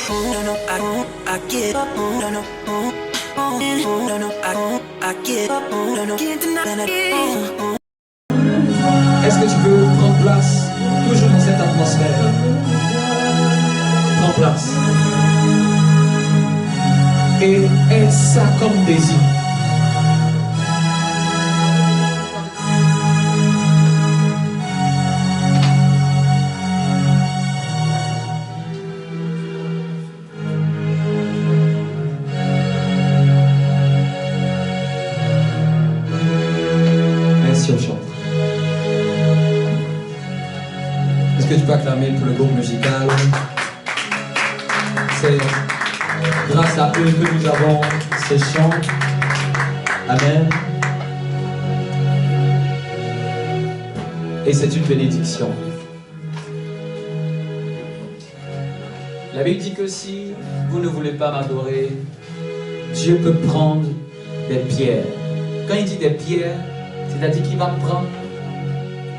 Est-ce que tu veux prendre place, toujours dans cette atmosphère? Prends place. Et aie ça comme désir. Merci au chanteur. Est-ce que tu peux acclamer pour le groupe musical? C'est grâce à eux que nous avons ces chants. Amen. Et c'est une bénédiction. La Bible dit que si vous ne voulez pas m'adorer, Dieu peut prendre des pierres. Quand il dit des pierres, c'est-à-dire qu'il va prendre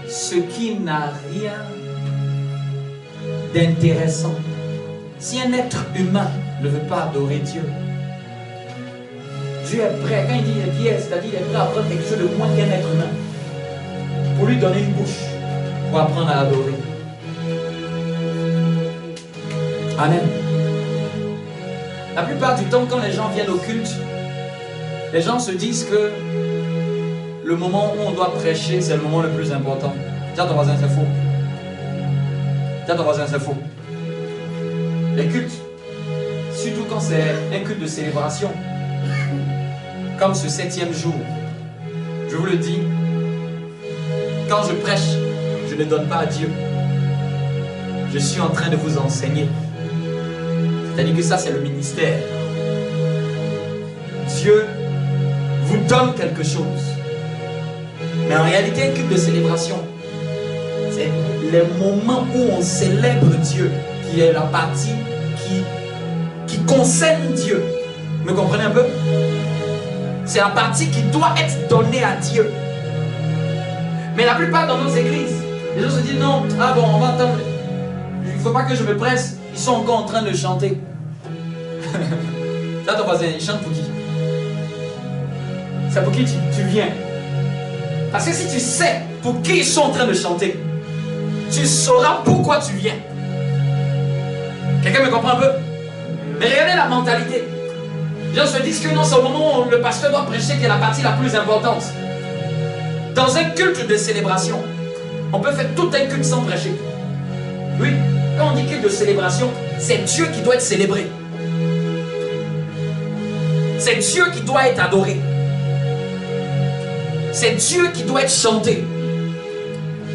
ce qui n'a rien d'intéressant. Si un être humain ne veut pas adorer Dieu, Dieu est prêt. Quand il dit des pierres, c'est-à-dire qu'il est prêt à prendre quelque chose de moins qu'un être humain pour lui donner une bouche, pour apprendre à adorer. Amen. La plupart du temps, quand les gens viennent au culte, les gens se disent que le moment où on doit prêcher, c'est le moment le plus important. Tiens ton voisin, c'est faux. Tiens ton voisin, c'est faux. Les cultes, surtout quand c'est un culte de célébration, comme ce 7e jour, je vous le dis, quand je prêche, je ne donne pas à Dieu. Je suis en train de vous enseigner. C'est-à-dire que ça, c'est le ministère. Dieu vous donne quelque chose. Mais en réalité, un culte de célébration, c'est les moments où on célèbre Dieu, qui est la partie qui concerne Dieu. Vous me comprenez un peu? C'est la partie qui doit être donnée à Dieu. Mais la plupart dans nos églises, les gens se disent non, ah bon, on va attendre. Il ne faut pas que je me presse. Ils sont encore en train de chanter. Là, ton voisin, il chante pour qui? C'est pour qui tu viens? Parce que si tu sais pour qui ils sont en train de chanter, tu sauras pourquoi tu viens. Quelqu'un me comprend un peu? Mais regardez la mentalité. Les gens se disent que non, c'est au moment où le pasteur doit prêcher qui est la partie la plus importante. Dans un culte de célébration, on peut faire tout un culte sans prêcher. Oui, quand on dit culte de célébration, c'est Dieu qui doit être célébré. C'est Dieu qui doit être adoré. C'est Dieu qui doit être chanté.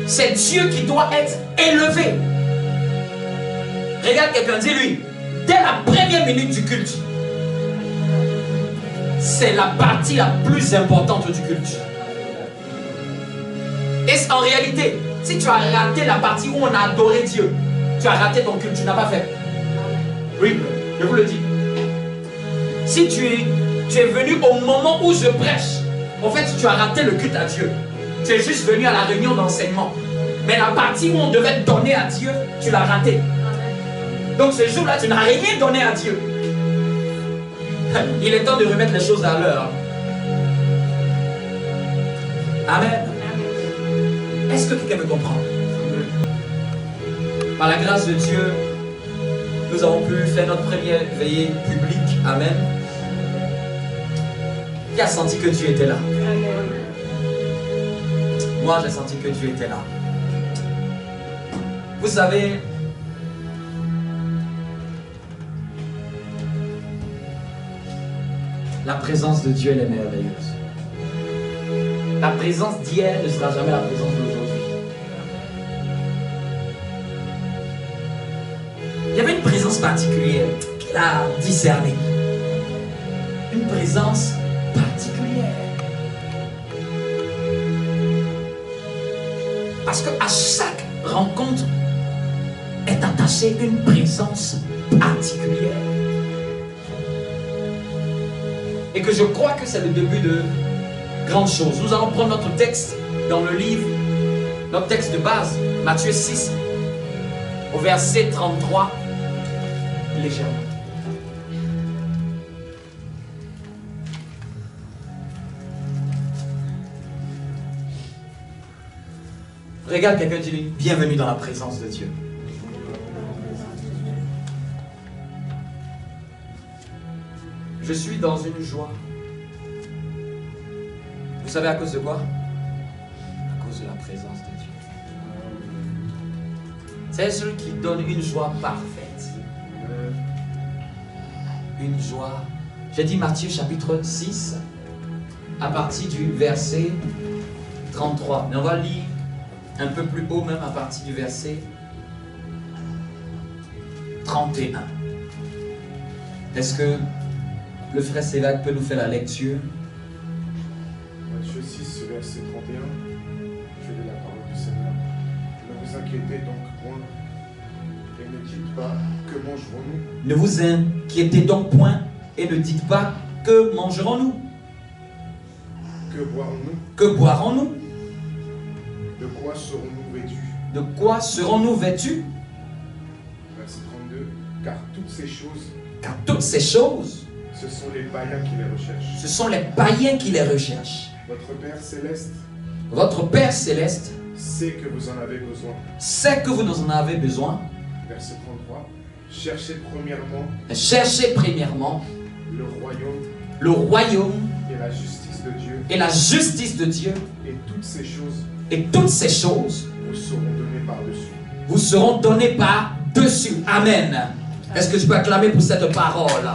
C'est Dieu qui doit être élevé. Regarde quelqu'un, dis-lui, dès la première minute du culte, c'est la partie la plus importante du culte. Et en réalité, si tu as raté la partie où on a adoré Dieu, tu as raté ton culte, tu n'as pas fait. Oui, je vous le dis. Si tu es venu au moment où je prêche, en fait, tu as raté le culte à Dieu. Tu es juste venu à la réunion d'enseignement. Mais la partie où on devait donner à Dieu, tu l'as raté. Donc ce jour-là, tu n'as rien donné à Dieu. Il est temps de remettre les choses à l'heure. Amen. Est-ce que quelqu'un me comprend? Par la grâce de Dieu, nous avons pu faire notre première veillée publique. Amen. Qui a senti que Dieu était là? Moi, j'ai senti que Dieu était là. Vous savez, la présence de Dieu, elle est merveilleuse. La présence d'hier ne sera jamais la présence d'aujourd'hui. Il y avait une présence particulière qu'il a discernée. Une présence particulière. Parce qu'à chaque rencontre est attachée une présence particulière. Et que je crois que c'est le début de grandes choses. Nous allons prendre notre texte dans le livre, notre texte de base, Matthieu 6, au verset 33. légèrement. Regarde quelqu'un, dis-lui, bienvenue dans la présence de Dieu. Je suis dans une joie. Vous savez à cause de quoi? À cause de la présence de Dieu. C'est celui qui donne une joie parfaite. Une joie. J'ai dit Matthieu chapitre 6, à partir du verset 33. Mais on va lire un peu plus haut, même à partir du verset 31. Est-ce que le frère Sévac peut nous faire la lecture? Matthieu 6, verset 31. Je lis la parole du Seigneur. Ne vous inquiétez donc point et ne dites pas que mangerons-nous. Ne vous inquiétez donc point et ne dites pas que mangerons-nous. Que boirons-nous? Que boirons-nous? De quoi serons-nous vêtus? De quoi serons-nous vêtus? Verset 32. Car toutes ces choses, ce sont les païens qui les recherchent. Ce sont les païens qui les recherchent. Votre Père céleste sait que vous en avez besoin. Sait que vous en avez besoin. Verset 33. Cherchez premièrement le royaume et la justice de Dieu. Et toutes ces choses vous seront données par-dessus. Amen. Est-ce que je peux acclamer pour cette parole?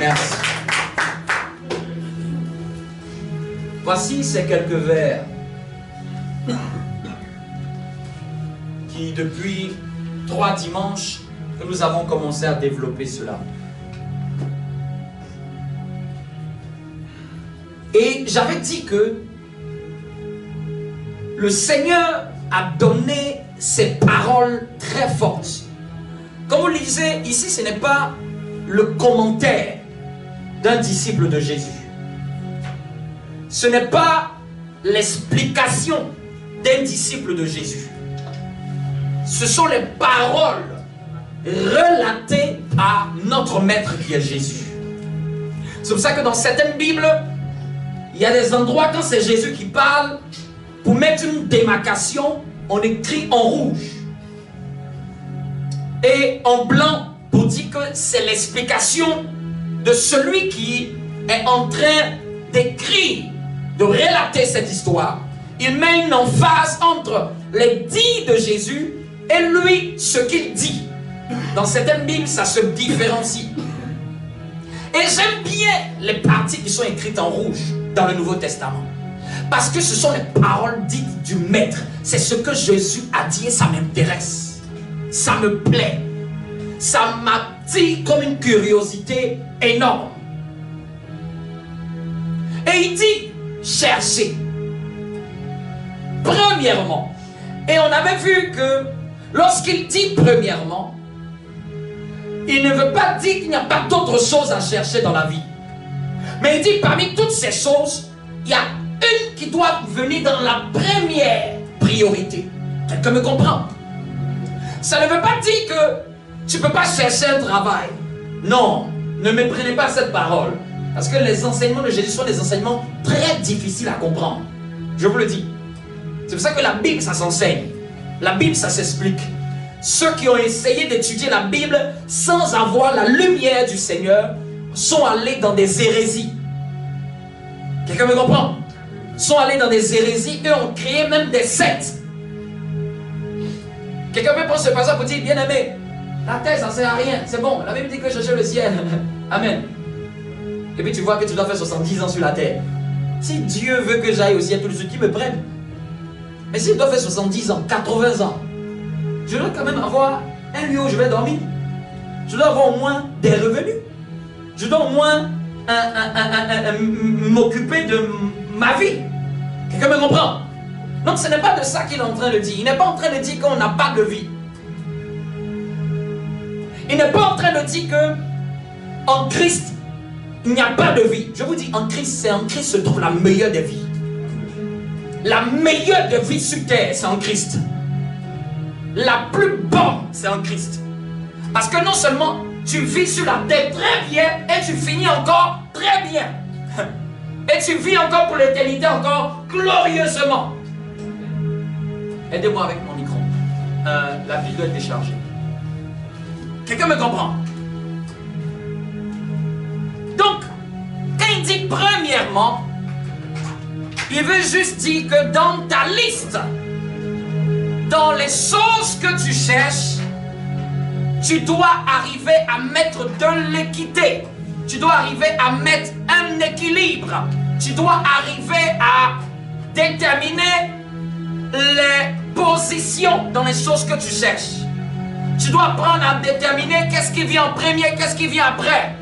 Merci. Voici ces quelques vers qui, depuis 3 dimanches, que nous avons commencé à développer cela. Et j'avais dit que le Seigneur a donné ces paroles très fortes. Comme vous le lisez, ici, ce n'est pas le commentaire d'un disciple de Jésus. Ce n'est pas l'explication d'un disciple de Jésus. Ce sont les paroles relatées par notre maître qui est Jésus. C'est pour ça que dans certaines Bibles, il y a des endroits quand c'est Jésus qui parle, pour mettre une démarcation, on écrit en rouge. Et en blanc, pour dire que c'est l'explication de celui qui est en train d'écrire, de relater cette histoire. Il met une emphase entre les dits de Jésus et lui, ce qu'il dit. Dans certaines Bibles, ça se différencie. Et j'aime bien les parties qui sont écrites en rouge dans le Nouveau Testament. Parce que ce sont les paroles dites du Maître. C'est ce que Jésus a dit et ça m'intéresse. Ça me plaît. Ça m'attire comme une curiosité énorme. Et il dit, cherchez. Premièrement. Et on avait vu que lorsqu'il dit premièrement, il ne veut pas dire qu'il n'y a pas d'autres choses à chercher dans la vie. Mais il dit parmi toutes ces choses, il y a une qui doit venir dans la première priorité. Quelqu'un me comprend? Ça ne veut pas dire que tu ne peux pas chercher un travail. Non, ne méprenez pas cette parole. Parce que les enseignements de Jésus sont des enseignements très difficiles à comprendre. Je vous le dis. C'est pour ça que la Bible, ça s'enseigne. La Bible, ça s'explique. Ceux qui ont essayé d'étudier la Bible sans avoir la lumière du Seigneur sont allés dans des hérésies. Quelqu'un me comprend? Sont allés dans des hérésies et ont créé même des sectes. Quelqu'un peut prendre ce passage pour dire, bien aimé, la terre ça ne sert à rien, c'est bon, la Bible dit que je cherche le ciel. Amen. Et puis tu vois que tu dois faire 70 ans sur la terre. Si Dieu veut que j'aille au ciel, tous ceux qui me prennent. Mais s'il doit faire 70 ans, 80 ans, je dois quand même avoir un lieu où je vais dormir. Je dois avoir au moins des revenus. Je dois au moins m'occuper de ma vie. Quelqu'un me comprend? Donc ce n'est pas de ça qu'il est en train de dire. Il n'est pas en train de dire qu'on n'a pas de vie. Il n'est pas en train de dire que en Christ, il n'y a pas de vie. Je vous dis, en Christ se trouve la meilleure des vies. La meilleure des vies sur terre, c'est en Christ. la plus bonne, c'est en Christ. Parce que non seulement tu vis sur la terre très bien et tu finis encore très bien. Et tu vis encore pour l'éternité, encore glorieusement. Aidez-moi avec mon micro. La pile doit être déchargée. Quelqu'un me comprend? Donc, quand il dit premièrement, il veut juste dire que dans ta liste, dans les choses que tu cherches, tu dois arriver à mettre de l'équité. Tu dois arriver à mettre un équilibre. Tu dois arriver à déterminer les positions dans les choses que tu cherches. Tu dois apprendre à déterminer qu'est-ce qui vient en premier, qu'est-ce qui vient après.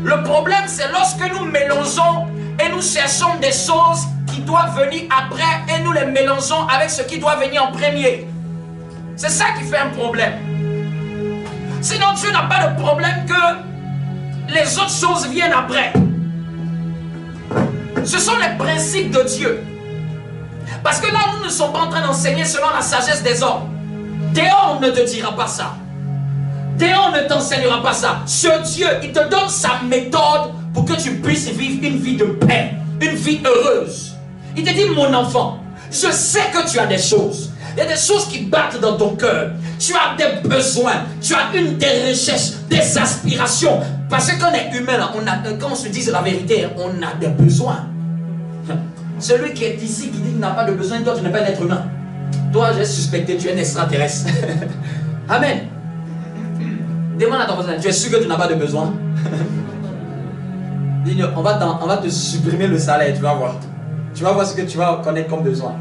Le problème, c'est lorsque nous mélangeons et nous cherchons des choses qui doivent venir après et nous les mélangeons avec ce qui doit venir en premier. C'est ça qui fait un problème. Sinon, tu n'as pas de problème que les autres choses viennent après. Ce sont les principes de Dieu. Parce que là, nous ne sommes pas en train d'enseigner selon la sagesse des hommes. Théon ne te dira pas ça. Théon ne t'enseignera pas ça. Ce Dieu, il te donne sa méthode pour que tu puisses vivre une vie de paix, une vie heureuse. Il te dit, mon enfant, je sais que tu as des choses. Il y a des choses qui battent dans ton cœur. Tu as des besoins. Tu as des recherches, des aspirations. Parce qu'on est humain, là, quand on se dit la vérité, on a des besoins. Celui qui est ici, qui dit qu'il n'a pas de besoin, toi, tu n'es pas un être humain. Toi, j'ai suspecté, tu es un extraterrestre. Amen. Demande à ton voisin, tu es sûr que tu n'as pas de besoin? Dis-lui, on va te supprimer le salaire, tu vas voir. Tu vas voir ce que tu vas connaître comme besoin.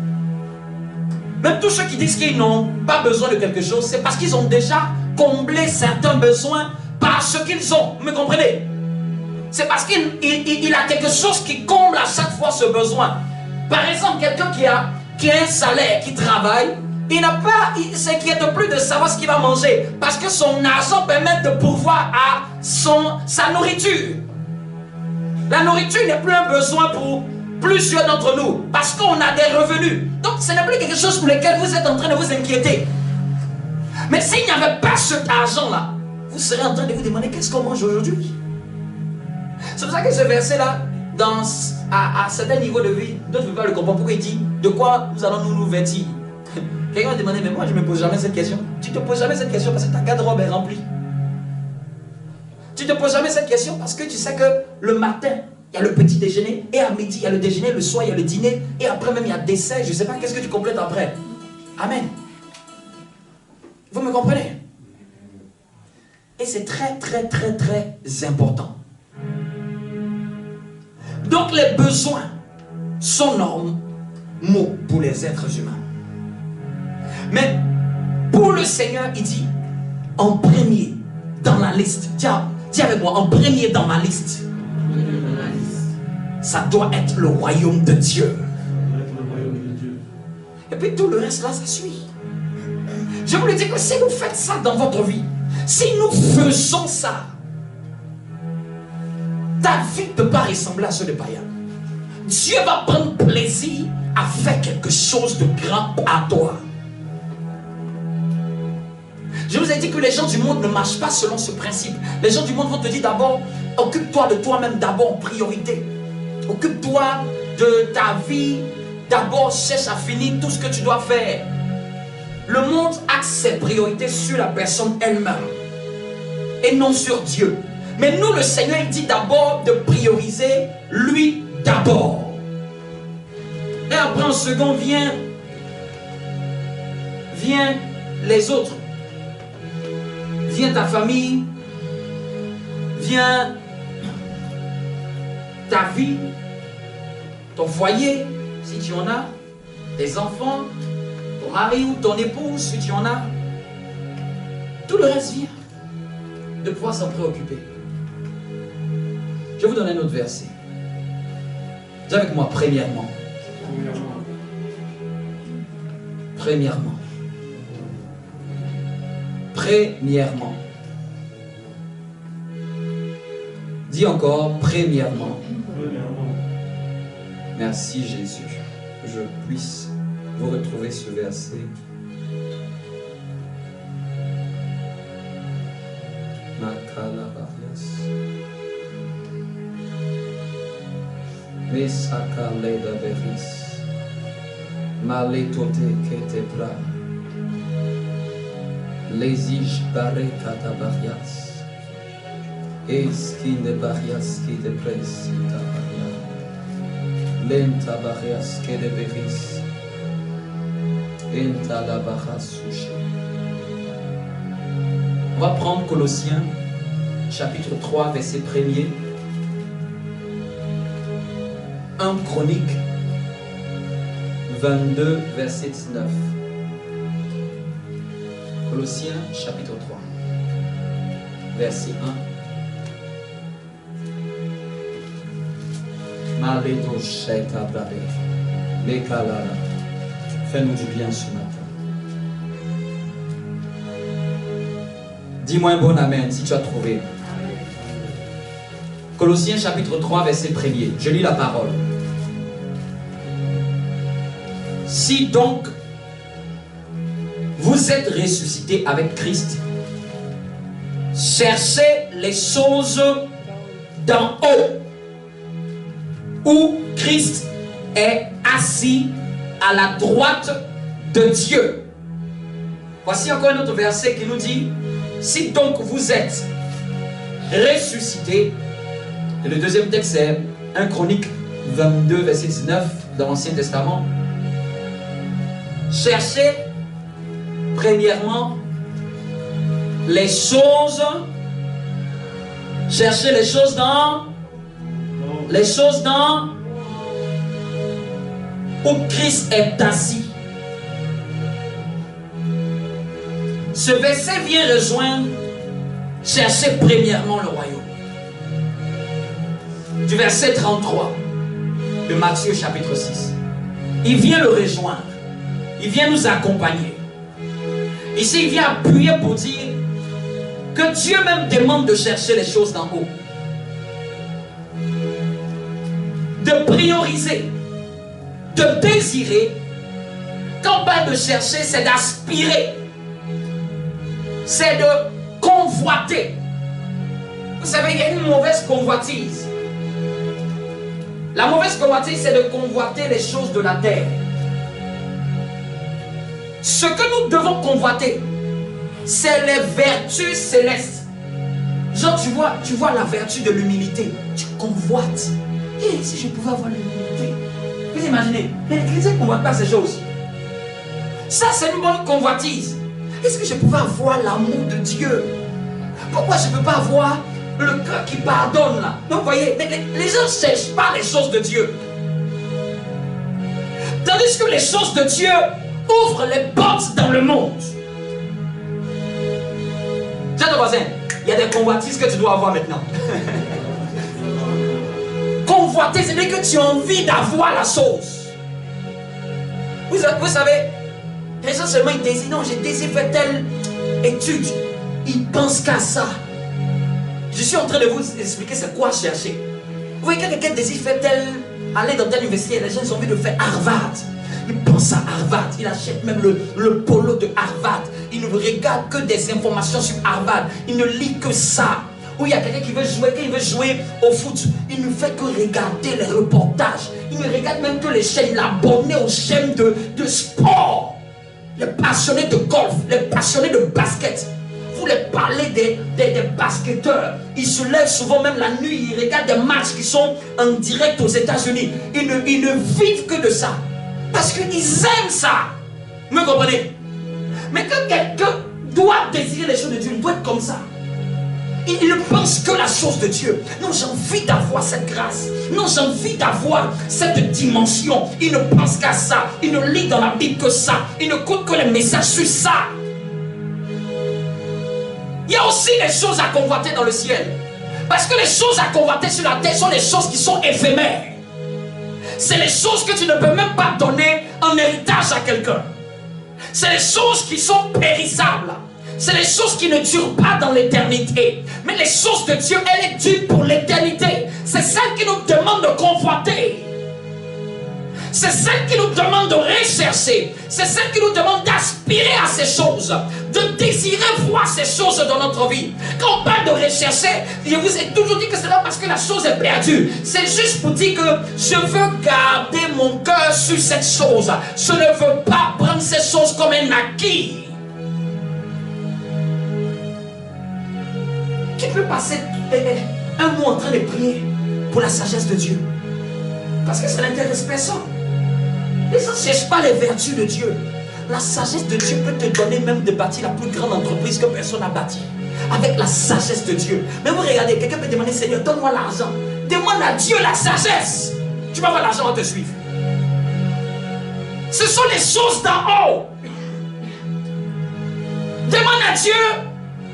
Même tous ceux qui disent qu'ils n'ont pas besoin de quelque chose, c'est parce qu'ils ont déjà comblé certains besoins par ce qu'ils ont. Vous me comprenez? C'est parce qu'il a quelque chose qui comble à chaque fois ce besoin. Par exemple, quelqu'un qui a un salaire, qui travaille, il ne s'inquiète plus de savoir ce qu'il va manger. Parce que son argent permet de pourvoir à sa nourriture. La nourriture n'est plus un besoin pour plusieurs d'entre nous. Parce qu'on a des revenus. Donc ce n'est plus quelque chose pour lequel vous êtes en train de vous inquiéter. Mais s'il n'y avait pas cet argent-là, vous serez en train de vous demander qu'est-ce qu'on mange aujourd'hui. C'est pour ça que ce verset-là, à certains niveaux de vie, d'autres ne peuvent pas le comprendre. Pourquoi il dit, de quoi nous allons nous vêtir? Quelqu'un va demander, mais moi je ne me pose jamais cette question. Tu ne te poses jamais cette question parce que ta garde-robe est remplie. Tu ne te poses jamais cette question parce que tu sais que le matin, il y a le petit déjeuner, et à midi, il y a le déjeuner, le soir, il y a le dîner, et après même, il y a le dessert. Je ne sais pas qu'est-ce que tu complètes après. Amen. Vous me comprenez? Et c'est très, très, très, très important. Donc les besoins sont normaux pour les êtres humains. Mais pour le Seigneur, il dit en premier dans la liste. Dis avec moi, en premier dans ma liste. Ça doit être le royaume de Dieu. Et puis tout le reste là, ça suit. Je vous le dis que si vous faites ça dans votre vie, si nous faisons ça, ta vie ne peut pas ressembler à ceux de païens. Dieu va prendre plaisir à faire quelque chose de grand à toi. Je vous ai dit que les gens du monde ne marchent pas selon ce principe. Les gens du monde vont te dire d'abord, occupe-toi de toi-même d'abord en priorité. Occupe-toi de ta vie. D'abord, cherche à finir tout ce que tu dois faire. Le monde axe ses priorités sur la personne elle-même et non sur Dieu. Mais nous, le Seigneur, il dit d'abord de prioriser lui d'abord. Et après, en second, vient les autres. Vient ta famille. Vient ta vie. Ton foyer, si tu en as. Tes enfants. Ton mari ou ton épouse, si tu en as. Tout le reste vient de pouvoir s'en préoccuper. Je vais vous donner un autre verset. Dis avec moi, premièrement. Premièrement. Premièrement. Dis encore, premièrement. Merci Jésus. Que je puisse vous retrouver ce verset. Kalabarias. Mesaka leda beris. Maletote ketebra. Lesij bare katabarias. Eskin de barias qui de presita baria. Lenta barias qui de beris. Enta la baras sushi. On va prendre Colossiens, chapitre 3, verset 1er. 1 Chronique, 22, verset 19. Colossiens, chapitre 3, verset 1. Maleto Shaita Brabe, Lekalala. Fais-nous du bien ce matin. Dis-moi un bon amen si tu as trouvé. Colossiens chapitre 3 verset 1er. Je lis la parole. Si donc vous êtes ressuscités avec Christ, cherchez les choses d'en haut, où Christ est assis à la droite de Dieu. Voici encore un autre verset qui nous dit: si donc vous êtes ressuscités, et le deuxième texte c'est 1 Chronique 22 verset 19 dans l'Ancien Testament. Cherchez premièrement les choses, cherchez les choses dans où Christ est assis. Ce verset vient rejoindre chercher premièrement le royaume. Du verset 33 de Matthieu chapitre 6. Il vient le rejoindre. Il vient nous accompagner. Ici, il vient appuyer pour dire que Dieu même demande de chercher les choses d'en haut. De prioriser. De désirer. Quand on parle de chercher, c'est d'aspirer. C'est de convoiter. Vous savez, il y a une mauvaise convoitise. La mauvaise convoitise, c'est de convoiter les choses de la terre. Ce que nous devons convoiter, c'est les vertus célestes. Genre, tu vois la vertu de l'humilité. Tu convoites. Et si je pouvais avoir l'humilité. Vous imaginez, les chrétiens ne convoitent pas ces choses. Ça, c'est une bonne convoitise. Est-ce que je pouvais avoir l'amour de Dieu? Pourquoi je ne peux pas avoir le cœur qui pardonne là? Donc, vous voyez, les gens ne cherchent pas les choses de Dieu. Tandis que les choses de Dieu ouvrent les portes dans le monde. Tiens ton voisin, il y a des convoitises que tu dois avoir maintenant. Convoiter, c'est-à-dire que tu as envie d'avoir la chose. Vous savez, les gens seulement ils désirent, non, j'ai désiré faire telle étude. Ils pensent qu'à ça. Je suis en train de vous expliquer c'est quoi chercher. Vous voyez, quand quelqu'un désire faire aller dans telle université, les gens ont envie de faire Harvard. Ils pensent à Harvard, ils achètent même le polo de Harvard. Ils ne regardent que des informations sur Harvard. Ils ne lisent que ça. Ou il y a quelqu'un qui veut jouer, quand il veut jouer au foot, il ne fait que regarder les reportages. Il ne regarde même que les chaînes, l'abonné aux chaînes de sport. Les passionnés de golf, les passionnés de basket. Vous les parlez des basketteurs. Ils se lèvent souvent même la nuit, ils regardent des matchs qui sont en direct aux États-Unis. Ils ne vivent que de ça. Parce qu'ils aiment ça. Vous me comprenez? Mais quand quelqu'un doit désirer les choses de Dieu, il doit être comme ça. Il ne pense que la chose de Dieu. Non, j'ai envie d'avoir cette grâce. Non, j'ai envie d'avoir cette dimension. Il ne pense qu'à ça. Il ne lit dans la Bible que ça. Il ne écoute que les messages sur ça. Il y a aussi des choses à convoiter dans le ciel. Parce que les choses à convoiter sur la terre sont les choses qui sont éphémères. C'est les choses que tu ne peux même pas donner en héritage à quelqu'un. C'est les choses qui sont périssables. C'est les choses qui ne durent pas dans l'éternité. Mais les choses de Dieu, elles durent pour l'éternité. C'est celle qui nous demande de convoiter. C'est celle qui nous demande de rechercher. C'est celle qui nous demande d'aspirer à ces choses. De désirer désirer voir ces choses dans notre vie. Quand on parle de rechercher, je vous ai toujours dit que c'est là parce que la chose est perdue. C'est juste pour dire que je veux garder mon cœur sur cette chose. Je ne veux pas prendre ces choses comme un acquis. Qui peut passer un mois en train de prier pour la sagesse de Dieu? Parce que ça n'intéresse personne. Les gens ne cherchent pas les vertus de Dieu. La sagesse de Dieu peut te donner même de bâtir la plus grande entreprise que personne n'a bâtie. Avec la sagesse de Dieu. Mais vous regardez, quelqu'un peut demander, Seigneur, donne-moi l'argent. Demande à Dieu la sagesse. Tu vas voir, l'argent va te suivre. Ce sont les choses d'en haut. Demande à Dieu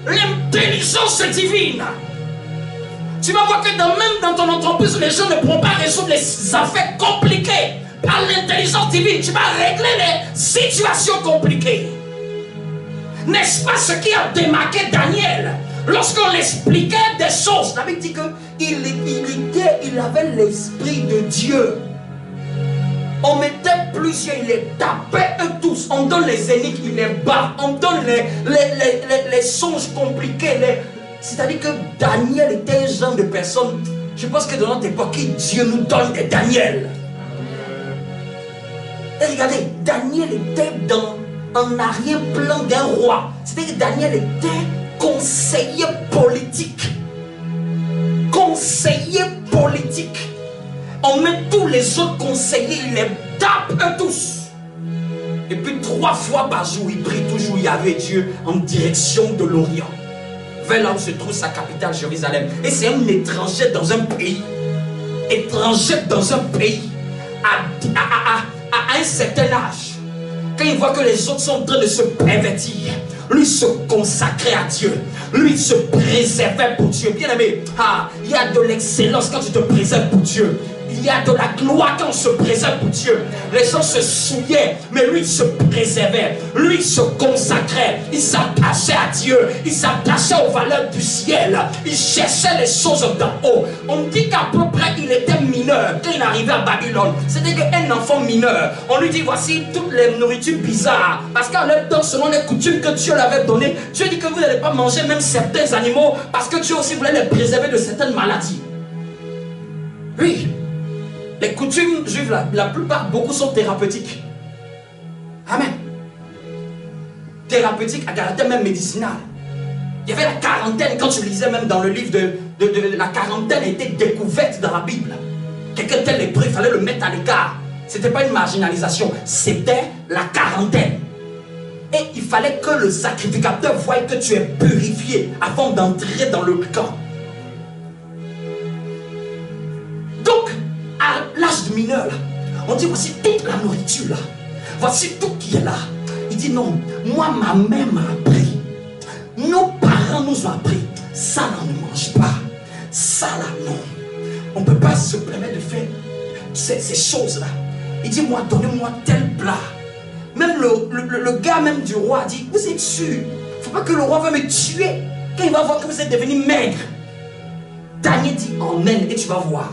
l'intelligence divine. Tu vas voir que même dans ton entreprise, les gens ne pourront pas résoudre les affaires compliquées. Par l'intelligence divine, tu vas régler les situations compliquées. N'est-ce pas ce qui a démarqué Daniel? Lorsqu'on l'expliquait des choses, la Bible dit qu'il avait l'esprit de Dieu. On mettait plusieurs, il les tapait eux tous. On donne les énigmes, il les bat. On donne les songes compliqués. C'est-à-dire que Daniel était un genre de personne. Je pense que dans notre époque, Dieu nous donne des Daniel. Et regardez, Daniel était dans un arrière-plan d'un roi. C'est-à-dire que Daniel était conseiller politique. Conseiller politique. On met tous les autres conseillers, il les tape eux tous. Et puis 3 fois par jour, il prie toujours Yahvé Dieu en direction de l'Orient. Vers là où se trouve sa capitale, Jérusalem. Et c'est un étranger dans un pays. Étranger dans un pays. À un certain âge, quand il voit que les autres sont en train de se pervertir, lui se consacrer à Dieu, lui se préserver pour Dieu. Bien aimé, il y a de l'excellence quand tu te préserves pour Dieu. Il y a de la gloire quand on se préserve pour Dieu. Les gens se souillaient, mais lui se préservait. Lui se consacrait. Il s'attachait à Dieu. Il s'attachait aux valeurs du ciel. Il cherchait les choses d'en haut. On dit qu'à peu près il était mineur quand il arrivait à Babylone. C'était un enfant mineur. On lui dit voici toutes les nourritures bizarres. Parce qu'en leur temps, selon les coutumes que Dieu l'avait données, Dieu dit que vous n'allez pas manger même certains animaux parce que Dieu aussi voulait les préserver de certaines maladies. Oui. Les coutumes juives, la plupart, beaucoup sont thérapeutiques. Amen. Thérapeutique à caractère même médicinal. Il y avait la quarantaine, quand tu lisais même dans le livre de la quarantaine était découverte dans la Bible. Quelqu'un tel lépreux, il fallait le mettre à l'écart. Ce n'était pas une marginalisation, c'était la quarantaine. Et il fallait que le sacrificateur voie que tu es purifié avant d'entrer dans le camp. Donc, à l'âge de mineur, on dit voici toute la nourriture là. Voici tout qui est là. Il dit non, moi ma mère m'a appris. Nos parents nous ont appris. Ça là on ne mange pas. Ça là non. On ne peut pas se permettre de faire ces choses là. Il dit moi donnez-moi tel plat. Même le gars même du roi dit vous êtes sûr. Il ne faut pas que le roi va me tuer. Quand il va voir que vous êtes devenu maigre. Daniel dit emmène et tu vas voir.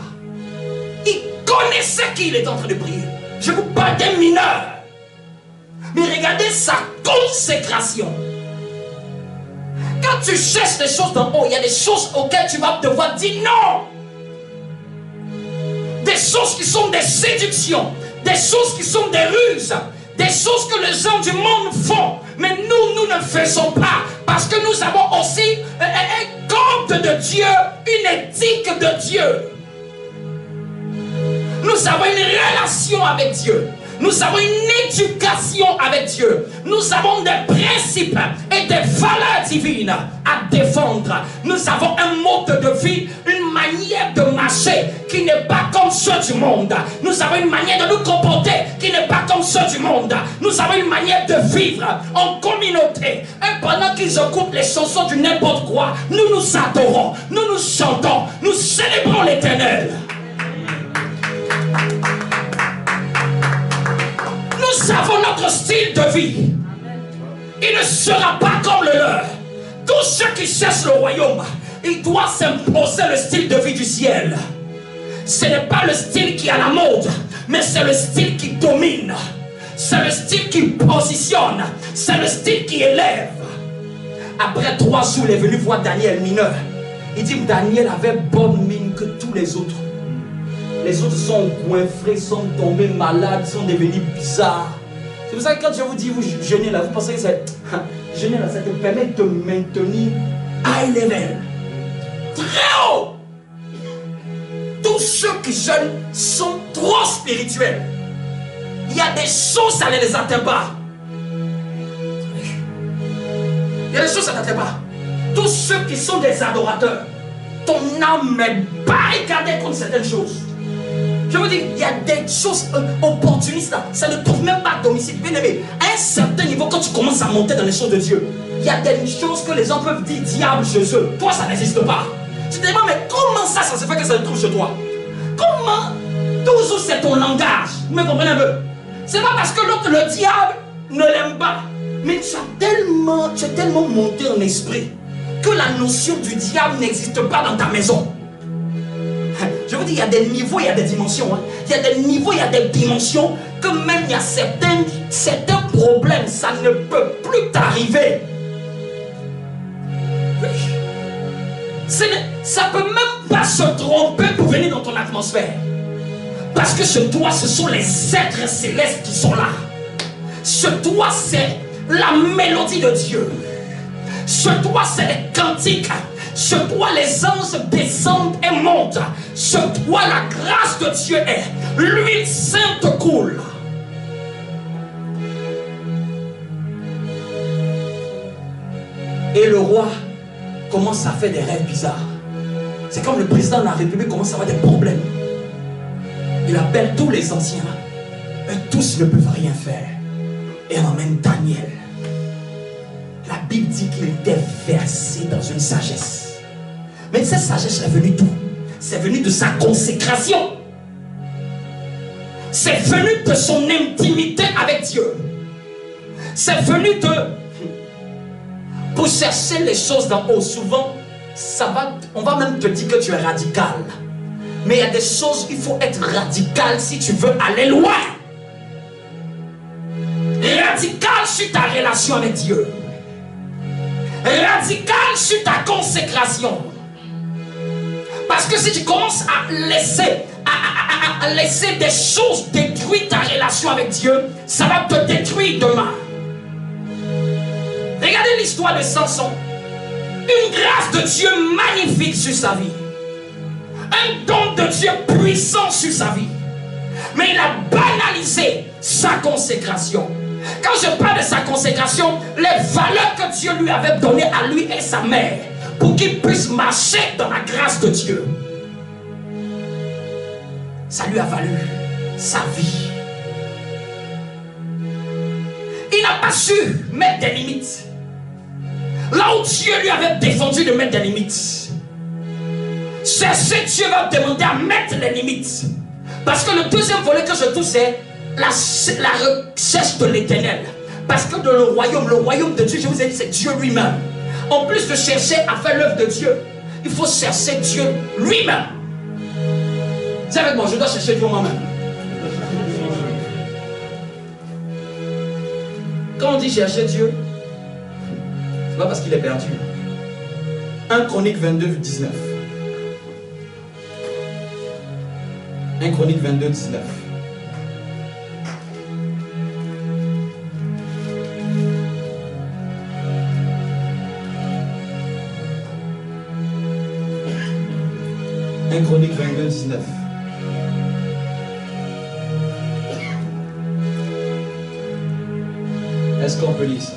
Il connaissait qu'il était en train de prier. Je vous parle d'un mineur. Mais regardez sa consécration. Quand tu cherches des choses d'en haut, il y a des choses auxquelles tu vas devoir dire non. Des choses qui sont des séductions. Des choses qui sont des ruses. Des choses que les gens du monde font. Mais nous ne faisons pas. Parce que nous avons aussi un code de Dieu. Une éthique de Dieu. Nous avons une relation avec Dieu. Nous avons une éducation avec Dieu. Nous avons des principes et des valeurs divines à défendre. Nous avons un mode de vie, une manière de marcher qui n'est pas comme ceux du monde. Nous avons une manière de nous comporter qui n'est pas comme ceux du monde. Nous avons une manière de vivre en communauté. Et pendant qu'ils écoutent les chansons du n'importe quoi, nous nous adorons, nous nous chantons, nous célébrons l'Éternel. Nous avons notre style de vie. Il ne sera pas comme le leur. Tous ceux qui cherchent le royaume, ils doivent s'imposer le style de vie du ciel. Ce n'est pas le style qui est à la mode, mais c'est le style qui domine. C'est le style qui positionne. C'est le style qui élève. Après 3 jours, il est venu voir Daniel, mineur. Il dit que Daniel avait bonne mine que tous les autres. Les autres sont goinfrés, sont tombés malades, sont devenus bizarres. C'est pour ça que quand je vous dis, vous jeûnez là, vous pensez que c'est... Jeûner là, ça te permet de te maintenir high level. Très haut. Tous ceux qui jeûnent sont trop spirituels. Il y a des choses, ça ne les atteint pas. Il y a des choses, ça ne t'atteint pas. Tous ceux qui sont des adorateurs, ton âme est barricadée contre certaines choses. Je vous dis, il y a des choses opportunistes là. Ça ne trouve même pas domicile. Bien aimé, à un certain niveau, quand tu commences à monter dans les choses de Dieu, il y a des choses que les gens peuvent dire diable chez eux. Toi, ça n'existe pas. Tu te demandes, mais comment ça se fait que ça se trouve chez toi? Comment? Toujours c'est ton langage. Vous me comprenez un peu? C'est pas parce que l'autre, le diable, ne l'aime pas. Mais tu es tellement monté en esprit que la notion du diable n'existe pas dans ta maison. Je vous dis, il y a des niveaux, il y a des dimensions. Hein. Il y a des niveaux, il y a des dimensions que même il y a certains problèmes, ça ne peut plus t'arriver. Oui. Ça ne peut même pas se tromper pour venir dans ton atmosphère. Parce que chez toi, ce sont les êtres célestes qui sont là. Chez toi, c'est la mélodie de Dieu. Chez toi, c'est les cantiques. Chez toi, les anges descendent et montent. Chez toi, la grâce de Dieu est. L'huile sainte coule. Et le roi commence à faire des rêves bizarres. C'est comme le président de la République commence à avoir des problèmes. Il appelle tous les anciens. Et tous ne peuvent rien faire. Et on emmène Daniel. La Bible dit qu'il était versé dans une sagesse. Mais cette sagesse est venue d'où? C'est venu de sa consécration. C'est venu de son intimité avec Dieu. C'est venu de... Pour chercher les choses d'en haut, souvent, on va même te dire que tu es radical. Mais il y a des choses, il faut être radical si tu veux aller loin. Radical sur ta relation avec Dieu. Radical sur ta consécration. Parce que si tu commences à laisser des choses détruire ta relation avec Dieu, ça va te détruire demain. Regardez l'histoire de Samson. Une grâce de Dieu magnifique sur sa vie. Un don de Dieu puissant sur sa vie. Mais il a banalisé sa consécration. Quand je parle de sa consécration, les valeurs que Dieu lui avait données à lui et sa mère, pour qu'ils puissent marcher dans la grâce de Dieu, ça lui a valu sa vie. Il n'a pas su mettre des limites. Là où Dieu lui avait défendu de mettre des limites, chercher Dieu va demander à mettre les limites. Parce que le deuxième volet que je touche, c'est la recherche de l'éternel. Parce que dans le royaume de Dieu, je vous ai dit, c'est Dieu lui-même. En plus de chercher à faire l'œuvre de Dieu, il faut chercher Dieu lui-même. C'est avec moi, je dois chercher Dieu moi-même. Quand on dit chercher Dieu, c'est pas parce qu'il est perdu. 1 Chronique 22, 19. 1 Chronique 22, 19. Chronique 22, 19. Est-ce qu'on peut lire ça?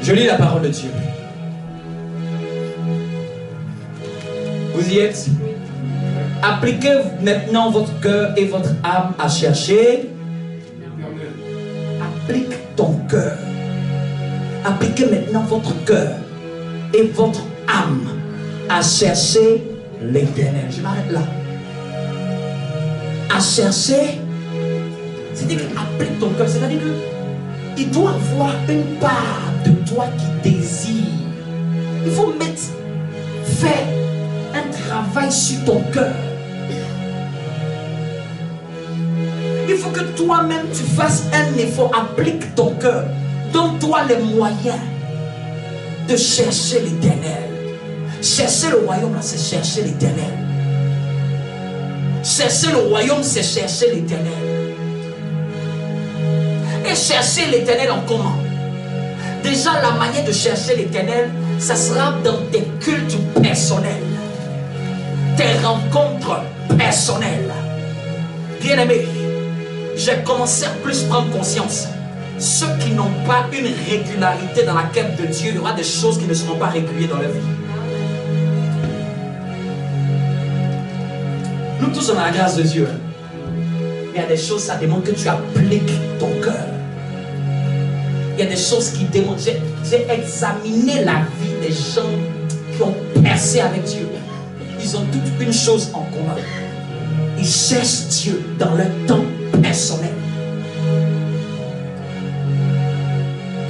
Je lis la parole de Dieu. Vous y êtes? Appliquez maintenant votre cœur et votre âme à chercher. Applique ton cœur. Appliquez maintenant votre cœur et votre âme à chercher l'éternel. Je m'arrête là. À chercher, c'est-à-dire qu'applique ton cœur, c'est-à-dire qu'il doit avoir une part de toi qui désire. Il faut faire un travail sur ton cœur. Il faut que toi-même tu fasses un effort, applique ton cœur. Donne-toi les moyens de chercher l'Éternel. Chercher le royaume, là, c'est chercher l'Éternel. Chercher le royaume, c'est chercher l'Éternel. Et chercher l'Éternel en comment? Déjà, la manière de chercher l'Éternel, ça sera dans tes cultes personnels, tes rencontres personnelles. Bien-aimé, j'ai commencé à plus prendre conscience. Ceux qui n'ont pas une régularité dans la quête de Dieu, il y aura des choses qui ne seront pas régulières dans leur vie. Nous tous, on a la grâce de Dieu. Mais il y a des choses, ça demande que tu appliques ton cœur. Il y a des choses qui demandent. J'ai examiné la vie des gens qui ont percé avec Dieu. Ils ont toute une chose en commun. Ils cherchent Dieu dans leur temps personnel.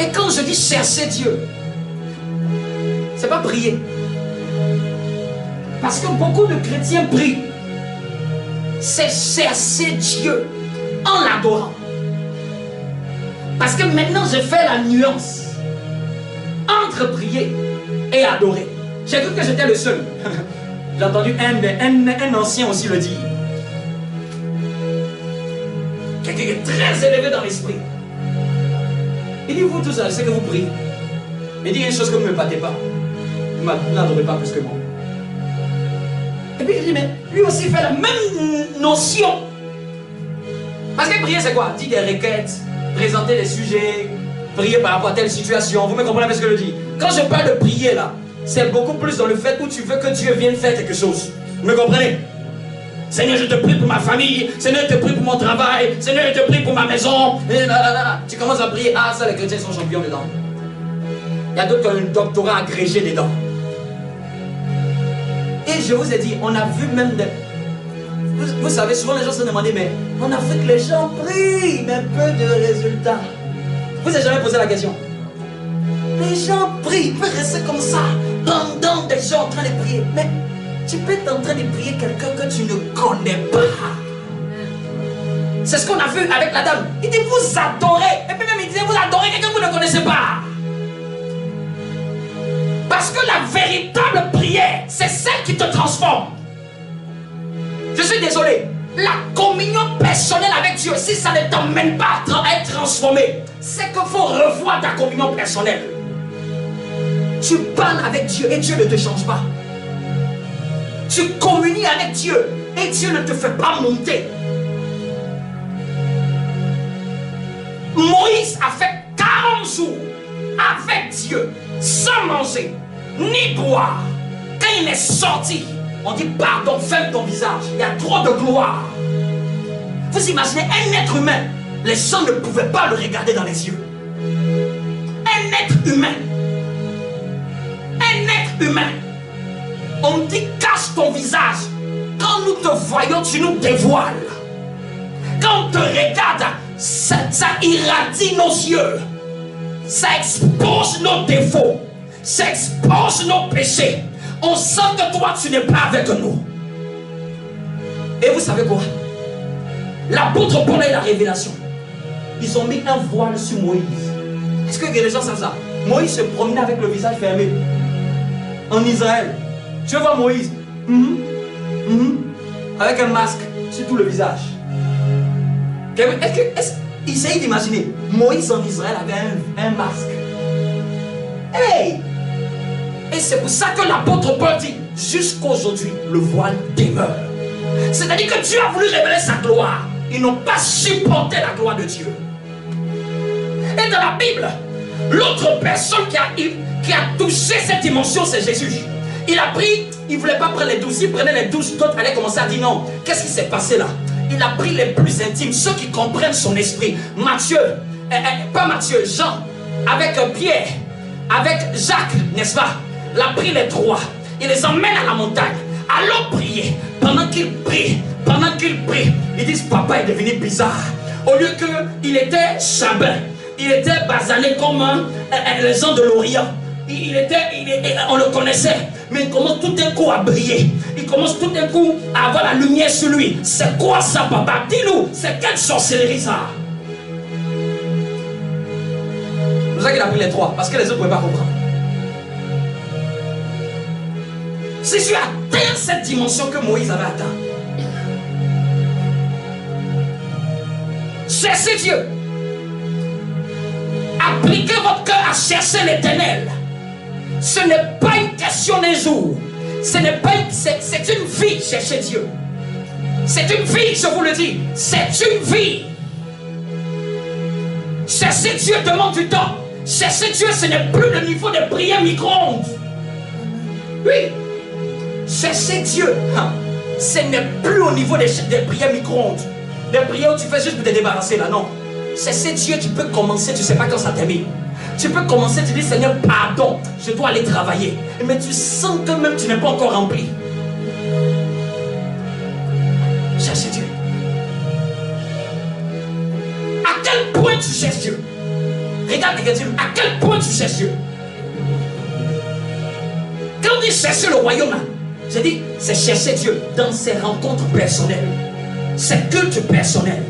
Et quand je dis chercher Dieu, c'est pas prier. Parce que beaucoup de chrétiens prient. C'est chercher Dieu en l'adorant. Parce que maintenant je fais la nuance entre prier et adorer. J'ai cru que j'étais le seul. J'ai entendu un ancien aussi le dire. Quelqu'un qui est très élevé dans l'esprit. Il dit, vous tous, je sais que vous priez. Il dit une chose que vous ne me battez pas. Vous ne l'adorez pas plus que moi. Et puis il dit, mais lui aussi fait la même notion. Parce que prier c'est quoi? Dire des requêtes, présenter des sujets, prier par rapport à telle situation. Vous me comprenez un peu ce que je dis? Quand je parle de prier là, c'est beaucoup plus dans le fait où tu veux que Dieu vienne faire quelque chose. Vous me comprenez? Seigneur, je te prie pour ma famille. Seigneur, je te prie pour mon travail. Seigneur, je te prie pour ma maison. Et là. Tu commences à prier. Ah, ça, les chrétiens sont champions dedans. Il y a d'autres qui ont un doctorat agrégé dedans. Et je vous ai dit, on a vu même des... Vous savez, souvent les gens se demandent, mais en Afrique, les gens prient, mais peu de résultats. Vous n'avez jamais posé la question? Les gens prient, ils peuvent rester comme ça, pendant des gens en train de prier. Mais tu peux être en train de prier quelqu'un que tu ne connais pas. C'est ce qu'on a vu avec la dame. Il dit, vous adorez. Et puis même il disait, vous adorez quelqu'un que vous ne connaissez pas. Parce que la véritable prière, c'est celle qui te transforme. Je suis désolé. La communion personnelle avec Dieu, si ça ne t'emmène pas à être transformé, c'est qu'il faut revoir ta communion personnelle. Tu parles avec Dieu et Dieu ne te change pas. Tu communies avec Dieu et Dieu ne te fait pas monter. Moïse a fait 40 jours avec Dieu, sans manger, ni boire. Quand il est sorti, on dit pardon, ferme ton visage. Il y a trop de gloire. Vous imaginez un être humain, les gens ne pouvaient pas le regarder dans les yeux. Un être humain. Un être humain. On dit cache ton visage. Quand nous te voyons, tu nous dévoiles. Quand on te regarde, ça irradie nos yeux. Ça expose nos défauts. Ça expose nos péchés. On sent que toi, tu n'es pas avec nous. Et vous savez quoi? L'apôtre Paul et la révélation. Ils ont mis un voile sur Moïse. Est-ce que les gens savent ça? Moïse se promenait avec le visage fermé. En Israël. Tu vois Moïse? Avec un masque sur tout le visage. Essayez d'imaginer. Moïse en Israël avait un masque. Hey! Et c'est pour ça que l'apôtre Paul dit, jusqu'aujourd'hui, le voile demeure. C'est-à-dire que Dieu a voulu révéler sa gloire. Ils n'ont pas supporté la gloire de Dieu. Et dans la Bible, l'autre personne qui a touché cette dimension, c'est Jésus. Il a pris, il ne voulait pas prendre les 12, il prenait les 12, d'autres allaient commencer à dire non. Qu'est-ce qui s'est passé là? Il a pris les plus intimes, ceux qui comprennent son esprit. Matthieu, pas Matthieu, Jean, avec Pierre, avec Jacques, n'est-ce pas? Il a pris les trois, il les emmène à la montagne. Allons prier. Pendant qu'il prie, ils disent papa est devenu bizarre. Au lieu qu'il était chabin, il était basané comme les gens de l'Orient. On le connaissait, mais il commence tout d'un coup à briller. Il commence tout d'un coup à avoir la lumière sur lui. C'est quoi ça, papa? Dis-nous, c'est quelle sorcellerie ça? C'est pour ça qu'il a pris les trois, parce que les autres ne pouvaient pas comprendre. Jésus a atteint cette dimension que Moïse avait atteint. Cherchez Dieu. Appliquez votre cœur à chercher l'Éternel. Ce n'est pas une question d'un jour. Ce n'est pas c'est une vie, chercher Dieu. C'est une vie, je vous le dis. C'est une vie. Chercher Dieu demande du temps. Chercher Dieu, ce n'est plus le niveau de prière micro-ondes. Oui. Chercher Dieu, ce n'est plus au niveau des prières micro-ondes. Des prières où tu fais juste pour te débarrasser là, non. Chercher Dieu, tu peux commencer, tu ne sais pas quand ça termine. Tu peux commencer, tu dis Seigneur, pardon, je dois aller travailler. Mais tu sens que même tu n'es pas encore rempli. Chercher Dieu. À quel point tu cherches Dieu? Regarde l'Écriture, à quel point tu cherches Dieu? Quand on dit chercher le royaume, j'ai dit, c'est chercher Dieu dans ses rencontres personnelles, ses cultes personnels.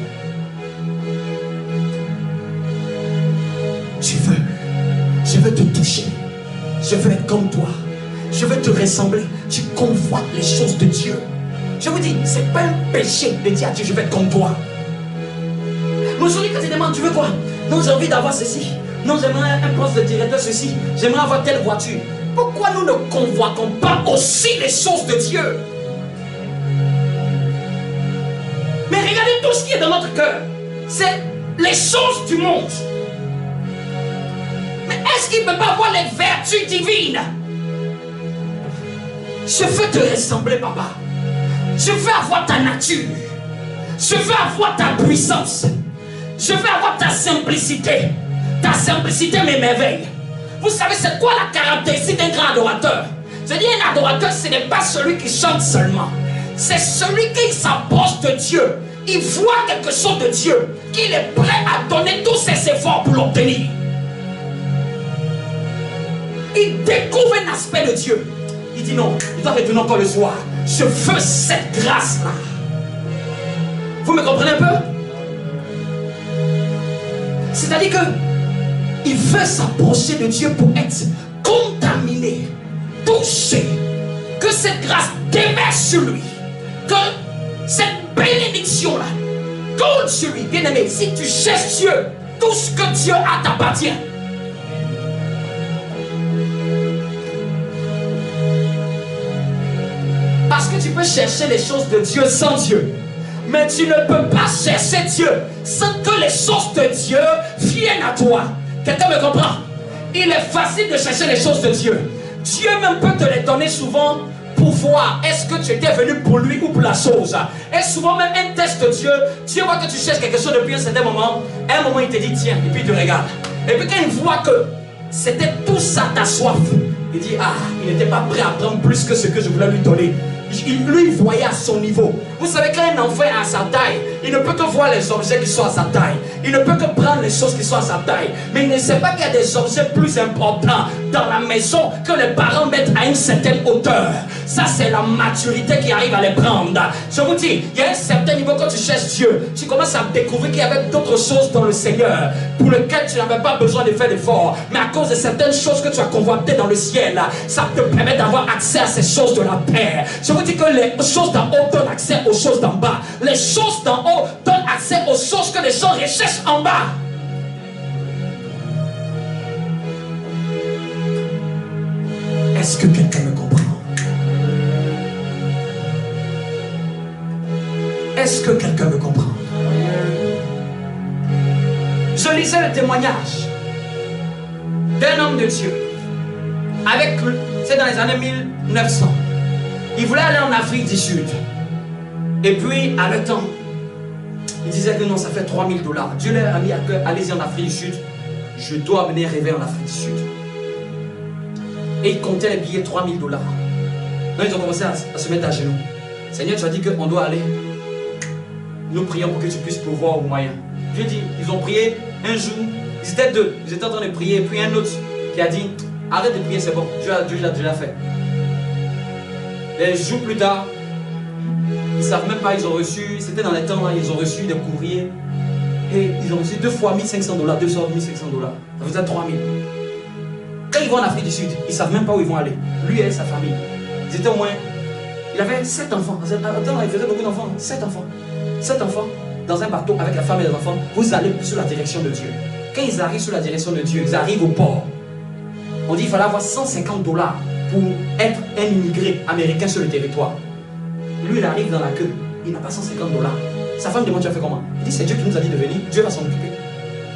Je veux te toucher, je veux être comme toi, je veux te ressembler. Tu convoites les choses de Dieu. Je vous dis, ce n'est pas un péché de dire à Dieu, je veux être comme toi. Mais aujourd'hui, quand tu demandes, tu veux quoi? Non, j'ai envie d'avoir ceci. Non, j'aimerais un poste de directeur, ceci. J'aimerais avoir telle voiture. Pourquoi nous ne convoitons pas aussi les choses de Dieu? Mais regardez tout ce qui est dans notre cœur. C'est les choses du monde. Mais est-ce qu'il ne peut pas avoir les vertus divines? Je veux te ressembler, papa. Je veux avoir ta nature. Je veux avoir ta puissance. Je veux avoir ta simplicité. Ta simplicité m'émerveille. Vous savez, c'est quoi la caractéristique d'un grand adorateur? Je dis, un adorateur, ce n'est pas celui qui chante seulement. C'est celui qui s'approche de Dieu. Il voit quelque chose de Dieu, qu'il est prêt à donner tous ses efforts pour l'obtenir. Il découvre un aspect de Dieu. Il dit non, il doit retourner encore le soir. Je veux cette grâce-là. Vous me comprenez un peu? C'est-à-dire que il veut s'approcher de Dieu pour être contaminé, touché, que cette grâce déverse sur lui, que cette bénédiction-là coule sur lui. Bien-aimé, si tu cherches Dieu, tout ce que Dieu a t'appartient. Parce que tu peux chercher les choses de Dieu sans Dieu. Mais tu ne peux pas chercher Dieu sans que les choses de Dieu viennent à toi. Quelqu'un me comprend? Il est facile de chercher les choses de Dieu. Dieu même peut te les donner souvent pour voir est-ce que tu étais venu pour lui ou pour la chose. Et souvent même un test de Dieu, Dieu voit que tu cherches quelque chose depuis un certain moment. À un moment il te dit tiens, et puis il te regarde. Et puis quand il voit que c'était tout ça ta soif, il dit ah, il n'était pas prêt à prendre plus que ce que je voulais lui donner. Lui voyait à son niveau. Vous savez, quand un enfant est à sa taille, il ne peut que voir les objets qui sont à sa taille. Il ne peut que prendre les choses qui sont à sa taille. Mais il ne sait pas qu'il y a des objets plus importants dans la maison que les parents mettent à une certaine hauteur. Ça, c'est la maturité qui arrive à les prendre. Je vous dis, il y a un certain niveau quand tu cherches Dieu. Tu commences à découvrir qu'il y avait d'autres choses dans le Seigneur pour lesquelles tu n'avais pas besoin de faire d'efforts. Mais à cause de certaines choses que tu as convoitées dans le ciel, ça te permet d'avoir accès à ces choses de la paix. Je vous dis que les choses d'en haut donnent accès aux choses d'en bas. Les choses d'en haut donnent accès aux choses que les gens recherchent en bas. Est-ce que quelqu'un me comprend? Est-ce que quelqu'un me comprend? Je lisais le témoignage d'un homme de Dieu. C'est dans les années 1900. Il voulait aller en Afrique du Sud. Et puis, à le temps, il disait que non, ça fait $3000. Dieu leur a mis à cœur, allez-y en Afrique du Sud. Je dois amener un réveil en Afrique du Sud. Et il comptait les billets $3000. Donc ils ont commencé à se mettre à genoux. Seigneur, tu as dit qu'on doit aller. Nous prions pour que tu puisses pouvoir aux moyens. Dieu dit, ils ont prié un jour. Ils étaient deux. Ils étaient en train de prier. Et puis un autre qui a dit, arrête de prier, c'est bon. Dieu l'a déjà fait. Les jours plus tard, ils ne savent même pas, ils ont reçu, c'était dans les temps, là, ils ont reçu des courriers. Et ils ont reçu 2 fois $1500, 2 fois $1500. Ça faisait 3000. Quand ils vont en Afrique du Sud, ils ne savent même pas où ils vont aller. Lui et sa famille. ils étaient au moins... Il avait 7 enfants. Attends, il faisait beaucoup d'enfants. 7 enfants. 7 enfants dans un bateau avec la femme et les enfants. Vous allez sous la direction de Dieu. Quand ils arrivent sous la direction de Dieu, ils arrivent au port. On dit qu'il fallait avoir $150 pour être un immigré américain sur le territoire. Lui, il arrive dans la queue. Il n'a pas $150. Sa femme demande, tu as fait comment? Il dit, c'est Dieu qui nous a dit de venir. Dieu va s'en occuper.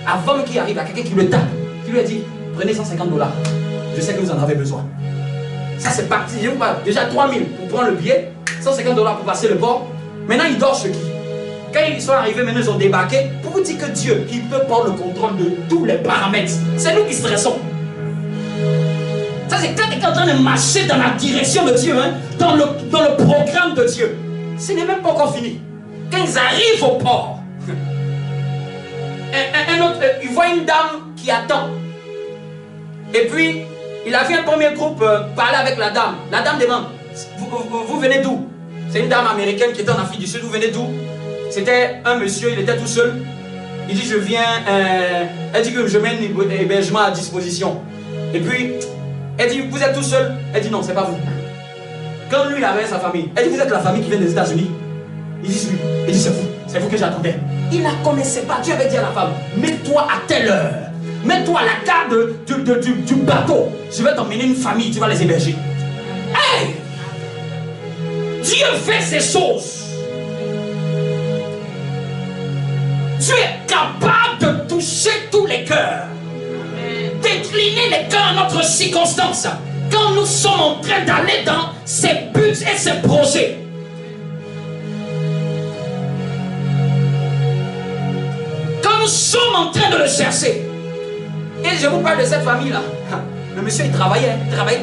Avant qu'il arrive, il y a quelqu'un qui le tape. Qui lui a dit, prenez $150. Je sais que vous en avez besoin. Ça, c'est parti. Déjà 3000 pour prendre le billet. $150 pour passer le port. Maintenant, il dort chez qui? Quand ils sont arrivés, maintenant, ils ont débarqué. Pour vous dire que Dieu, il peut prendre le contrôle de tous les paramètres. C'est nous qui stressons. Ça, c'est quand tu es en train de marcher dans la direction de Dieu, hein, dans le programme de Dieu. Ce n'est même pas encore fini. Quand ils arrivent au port, un autre, il voit une dame qui attend. Et puis, il a vu un premier groupe parler avec la dame. La dame demande, vous venez d'où? C'est une dame américaine qui était en Afrique du Sud. Vous venez d'où? C'était un monsieur, il était tout seul. Il dit, je viens, elle dit que je mets un hébergement à disposition. Et puis, elle dit, vous êtes tout seul? Elle dit, non, c'est pas vous. Quand lui, il avait sa famille, elle dit, vous êtes la famille qui vient des États-Unis? Il dit, oui. Il dit, c'est vous que j'attendais. Il ne la connaissait pas. Dieu avait dit à la femme, mets-toi à telle heure. Mets-toi à la garde du bateau. Je vais t'emmener une famille, tu vas les héberger. Hey! Dieu fait ces choses. Dieu est capable de toucher tous les cœurs. Décliner les cœurs à notre circonstance. Quand nous sommes en train d'aller dans ses buts et ses projets. Quand nous sommes en train de le chercher. Et je vous parle de cette famille-là. Le monsieur, il travaillait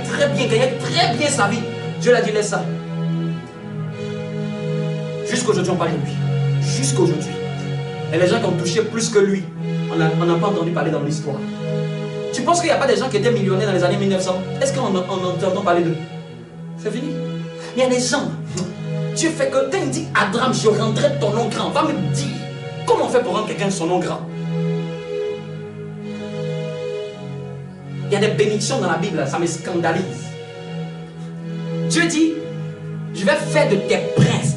très bien, gagnait très bien sa vie. Dieu l'a dit, laisse ça. Jusqu'aujourd'hui, on parle de lui. Jusqu'aujourd'hui. Et les gens qui ont touché plus que lui, on n'a pas entendu parler dans l'histoire. Tu penses qu'il n'y a pas des gens qui étaient millionnaires dans les années 1900? Est-ce qu'on entend parler d'eux? C'est fini. Il y a des gens. Dieu fait que quand il dit Abraham, je rendrai ton nom grand. Va me dire, comment on fait pour rendre quelqu'un son nom grand? Il y a des bénédictions dans la Bible, ça me scandalise. Dieu dit, je vais faire de tes princes,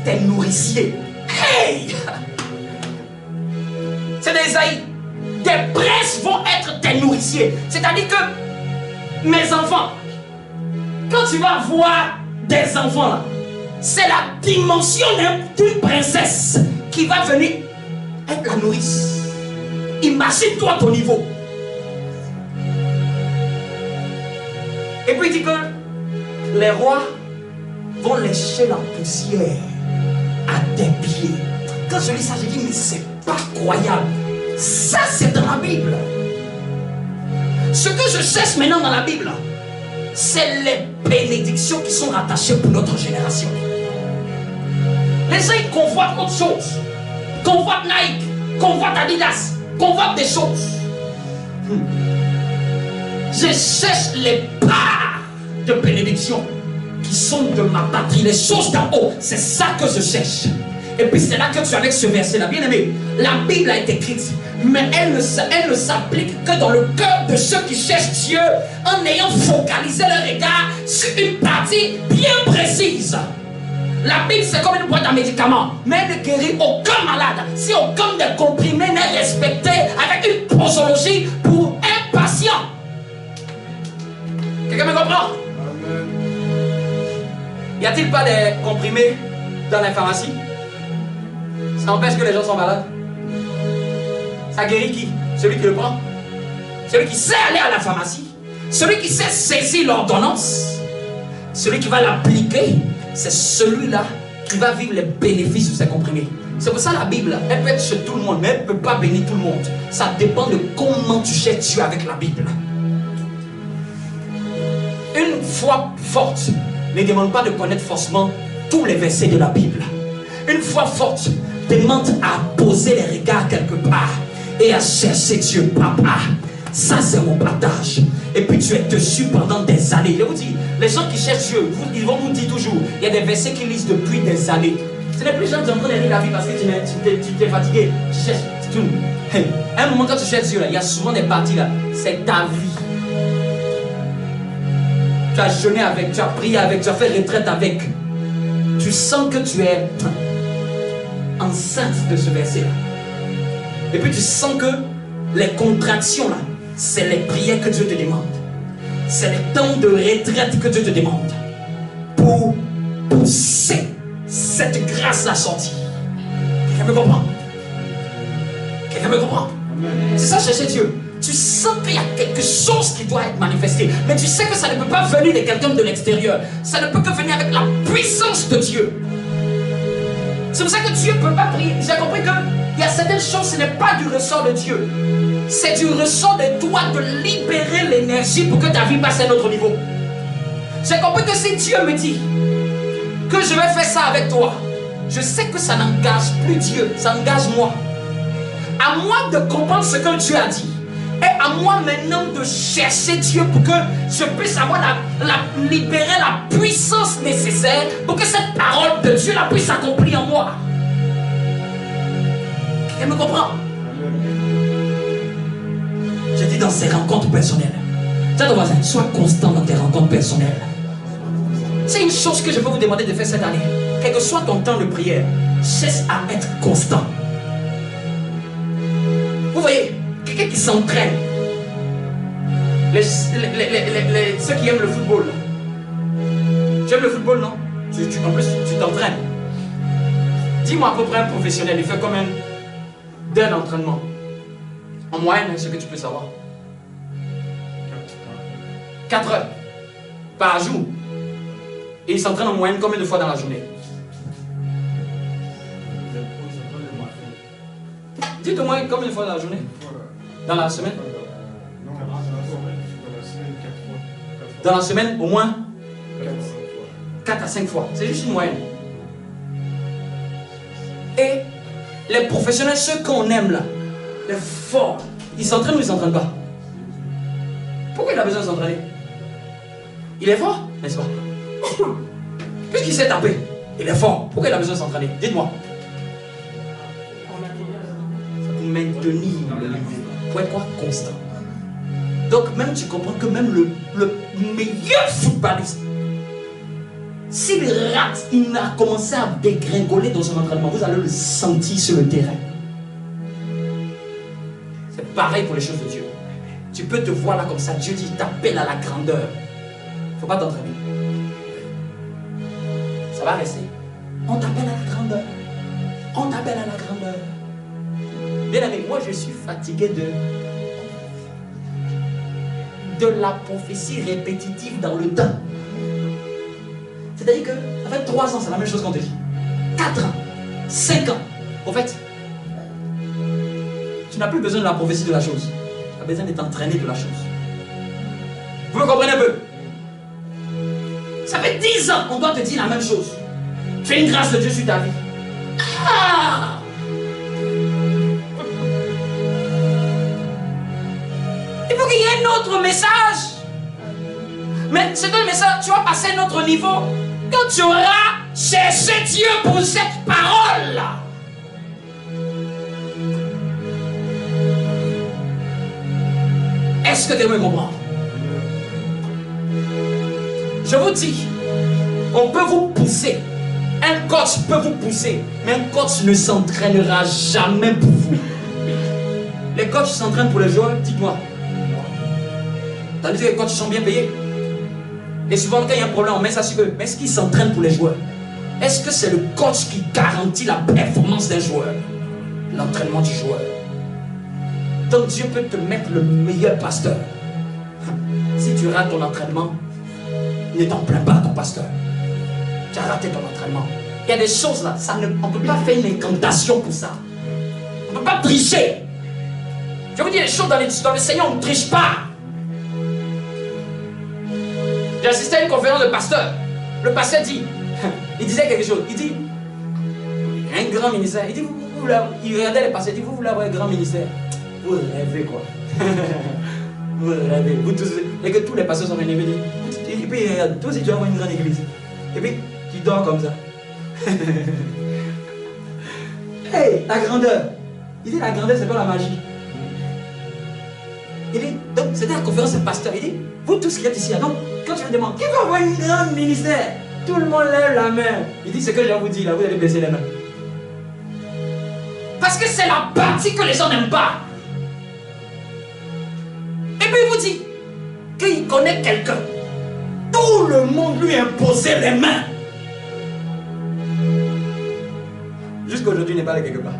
tes nourriciers. Hey! C'est d'Ésaïe. Tes princes vont être tes nourriciers. C'est-à-dire que mes enfants, quand tu vas voir des enfants là, c'est la dimension d'une princesse qui va venir être la nourrice. Imagine-toi ton niveau. Et puis il dit que les rois vont lécher la poussière à tes pieds. Quand je lis ça, je dis, mais c'est pas croyable. Ça, c'est dans la Bible. Ce que je cherche maintenant dans la Bible, c'est les bénédictions qui sont rattachées pour notre génération. Les gens, ils convoitent autre chose. Convoitent Nike, convoitent Adidas, convoitent des choses. Je cherche les parts de bénédiction qui sont de ma patrie, les choses d'en haut. C'est ça que je cherche. Et puis c'est là que tu as avec ce verset-là. Bien aimé, la Bible a été écrite, mais elle ne s'applique que dans le cœur de ceux qui cherchent Dieu en ayant focalisé leur regard sur une partie bien précise. La Bible, c'est comme une boîte à médicaments, mais elle ne guérit aucun malade si aucun des comprimés n'est respecté avec une posologie pour un patient. Quelqu'un me comprend? Amen. Y a-t-il pas des comprimés dans les pharmacies? Ça empêche que les gens sont malades. Ça guérit qui? Celui qui le prend. Celui qui sait aller à la pharmacie. Celui qui sait saisir l'ordonnance. Celui qui va l'appliquer. C'est celui-là qui va vivre les bénéfices de ces comprimés. C'est pour ça la Bible, elle peut être chez tout le monde, mais elle ne peut pas bénir tout le monde. Ça dépend de comment tu cherches Dieu avec la Bible. Une foi forte ne demande pas de connaître forcément tous les versets de la Bible. Une foi forte demande à poser les regards quelque part et à chercher Dieu. Papa, ça c'est mon partage. Et puis tu es dessus pendant des années. Je vous dis, les gens qui cherchent Dieu, ils vont vous dire toujours, il y a des versets qu'ils lisent depuis des années. Ce n'est plus les gens qui sont en train de lire la Bible parce que tu t'es fatigué. Tu cherches tout. Hey, à un moment quand tu cherches Dieu, là, il y a souvent des parties là. C'est ta vie. tu as jeûné avec, tu as prié avec, tu as fait retraite avec. Tu sens que tu es enceinte de ce verset-là. Et puis tu sens que les contractions là, c'est les prières que Dieu te demande. C'est les temps de retraite que Dieu te demande. Pour pousser cette grâce-là sortie. Quelqu'un me comprend? Quelqu'un me comprend? C'est ça, chercher Dieu. Tu sens qu'il y a quelque chose qui doit être manifesté. Mais tu sais que ça ne peut pas venir de quelqu'un de l'extérieur. Ça ne peut que venir avec la puissance de Dieu. C'est pour ça que Dieu ne peut pas prier. J'ai compris qu'il y a certaines choses, ce n'est pas du ressort de Dieu. C'est du ressort de toi de libérer l'énergie pour que ta vie passe à un autre niveau. J'ai compris que si Dieu me dit que je vais faire ça avec toi, je sais que ça n'engage plus Dieu, ça engage moi. À moi de comprendre ce que Dieu a dit. Et à moi maintenant de chercher Dieu pour que je puisse avoir libérer la puissance nécessaire pour que cette parole de Dieu la puisse s'accomplir en moi. Elle me comprend? Je dis dans ces rencontres personnelles. Tiens ton voisin, sois constant dans tes rencontres personnelles. C'est une chose que je peux vous demander de faire cette année. Quel que soit ton temps de prière, cesse à être constant. Vous voyez, quelqu'un qui s'entraîne. Ceux qui aiment le football. Tu aimes le football, non? En plus, tu t'entraînes. Dis-moi à peu près un professionnel, il fait combien d'heures d'entraînement? En moyenne, ce que tu peux savoir. 4 heures par jour. Et il s'entraîne en moyenne combien de fois dans la journée? Dites-moi combien de fois dans la journée? Dans la semaine? Non, dans la semaine, 4 fois. Dans la semaine, au moins 4 à 5 fois. C'est juste une moyenne. Et les professionnels, ceux qu'on aime là, les forts, ils s'entraînent ou ils ne s'entraînent pas? Pourquoi il a besoin de s'entraîner? Il est fort, n'est-ce pas? Puisqu'il s'est tapé, il est fort. Pourquoi il a besoin de s'entraîner? Dites-moi. Pour maintenir le niveau. Pour être quoi? Constant. Donc même tu comprends que même le meilleur footballiste, s'il rate, il a commencé à dégringoler dans son entraînement, vous allez le sentir sur le terrain. C'est pareil pour les choses de Dieu. Tu peux te voir là comme ça, Dieu dit, t'appelle à la grandeur. Il ne faut pas t'entraîner. Ça va rester. On t'appelle à la grandeur. On t'appelle à la grandeur. Bien aimé, moi je suis fatigué de la prophétie répétitive dans le temps. C'est-à-dire que ça fait 3 ans, c'est la même chose qu'on te dit. 4 ans, 5 ans. Au fait, tu n'as plus besoin de la prophétie de la chose. Tu as besoin d'être entraîné de la chose. Vous me comprenez un peu? Ça fait 10 ans, on doit te dire la même chose. Tu as une grâce de Dieu sur ta vie. Ah! Il faut qu'il y ait un autre message. Mais c'est un message, tu vas passer à un autre niveau. Quand tu auras cherché Dieu pour cette parole-là. Est-ce que tu me comprends? Je vous dis, on peut vous pousser. Un coach peut vous pousser. Mais un coach ne s'entraînera jamais pour vous. Les coachs s'entraînent pour les joueurs, dites-moi. Tandis que les coachs sont bien payés. Et souvent, quand il y a un problème, on met ça sur eux. Mais est-ce qu'ils s'entraînent pour les joueurs? Est-ce que c'est le coach qui garantit la performance d'un joueur? L'entraînement du joueur. Donc Dieu peut te mettre le meilleur pasteur. Si tu rates ton entraînement, ne t'en plains pas à ton pasteur. Tu as raté ton entraînement. Il y a des choses là, on ne peut pas faire une incantation pour ça. On ne peut pas tricher. Je vous dis les choses dans le Seigneur, on ne triche pas. J'ai assisté à une conférence de pasteur. Le pasteur dit, il disait quelque chose. Il dit, un grand ministère. Il dit, il regardait les pasteurs, il dit, vous voulez avoir un grand ministère? Vous rêvez quoi? Vous rêvez. Vous tous, et que tous les pasteurs sont venus dire, et puis regarde, toi aussi tu vas avoir une grande église. Et puis, tu dors comme ça. Hey, la grandeur. Il dit, la grandeur, c'est pas la magie. Il dit, donc c'était la conférence de pasteur. Il dit, vous tous qui êtes ici, non, quand tu me demandes, qui veut avoir une grande ministère? Tout le monde lève la main. Il dit, ce que je vous dis là, vous allez baisser les mains. Parce que c'est la partie que les gens n'aiment pas. Et puis il vous dit qu'il connaît quelqu'un. Tout le monde lui imposait les mains. Jusqu'aujourd'hui, il n'est pas allé quelque part.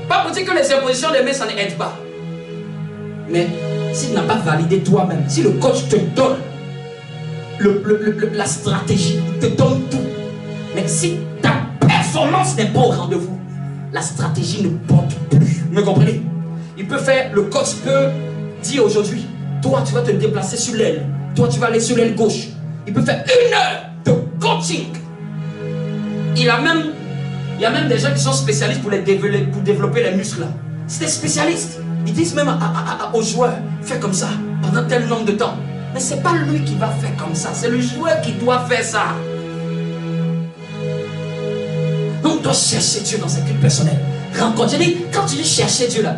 Pas pour dire que les impositions des mains, ça n'aide pas. Mais si tu n'as pas validé toi-même, si le coach te donne la stratégie, il te donne tout. Mais si ta performance n'est pas au rendez-vous, la stratégie ne porte plus. Vous me comprenez? Il peut faire, le coach peut dire aujourd'hui, toi tu vas te déplacer sur l'aile, toi tu vas aller sur l'aile gauche. Il peut faire 1 heure de coaching. Il y a même des gens qui sont spécialistes pour développer les muscles. C'est des spécialistes. Ils disent même aux joueurs, fais comme ça pendant tel nombre de temps. Mais ce n'est pas lui qui va faire comme ça, c'est le joueur qui doit faire ça. Donc on doit chercher Dieu dans sa vie personnelle. Rencontre, je dis, quand tu dis chercher Dieu là,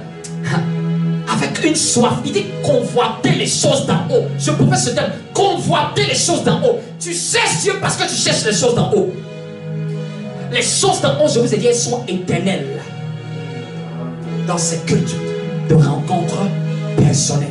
avec une soif, il dit convoiter les choses d'en haut. Je préfère ce terme, convoiter les choses d'en haut. Tu cherches Dieu parce que tu cherches les choses d'en haut. Les choses d'en haut, je vous ai dit, elles sont éternelles. Dans ces cultes de rencontres personnelles.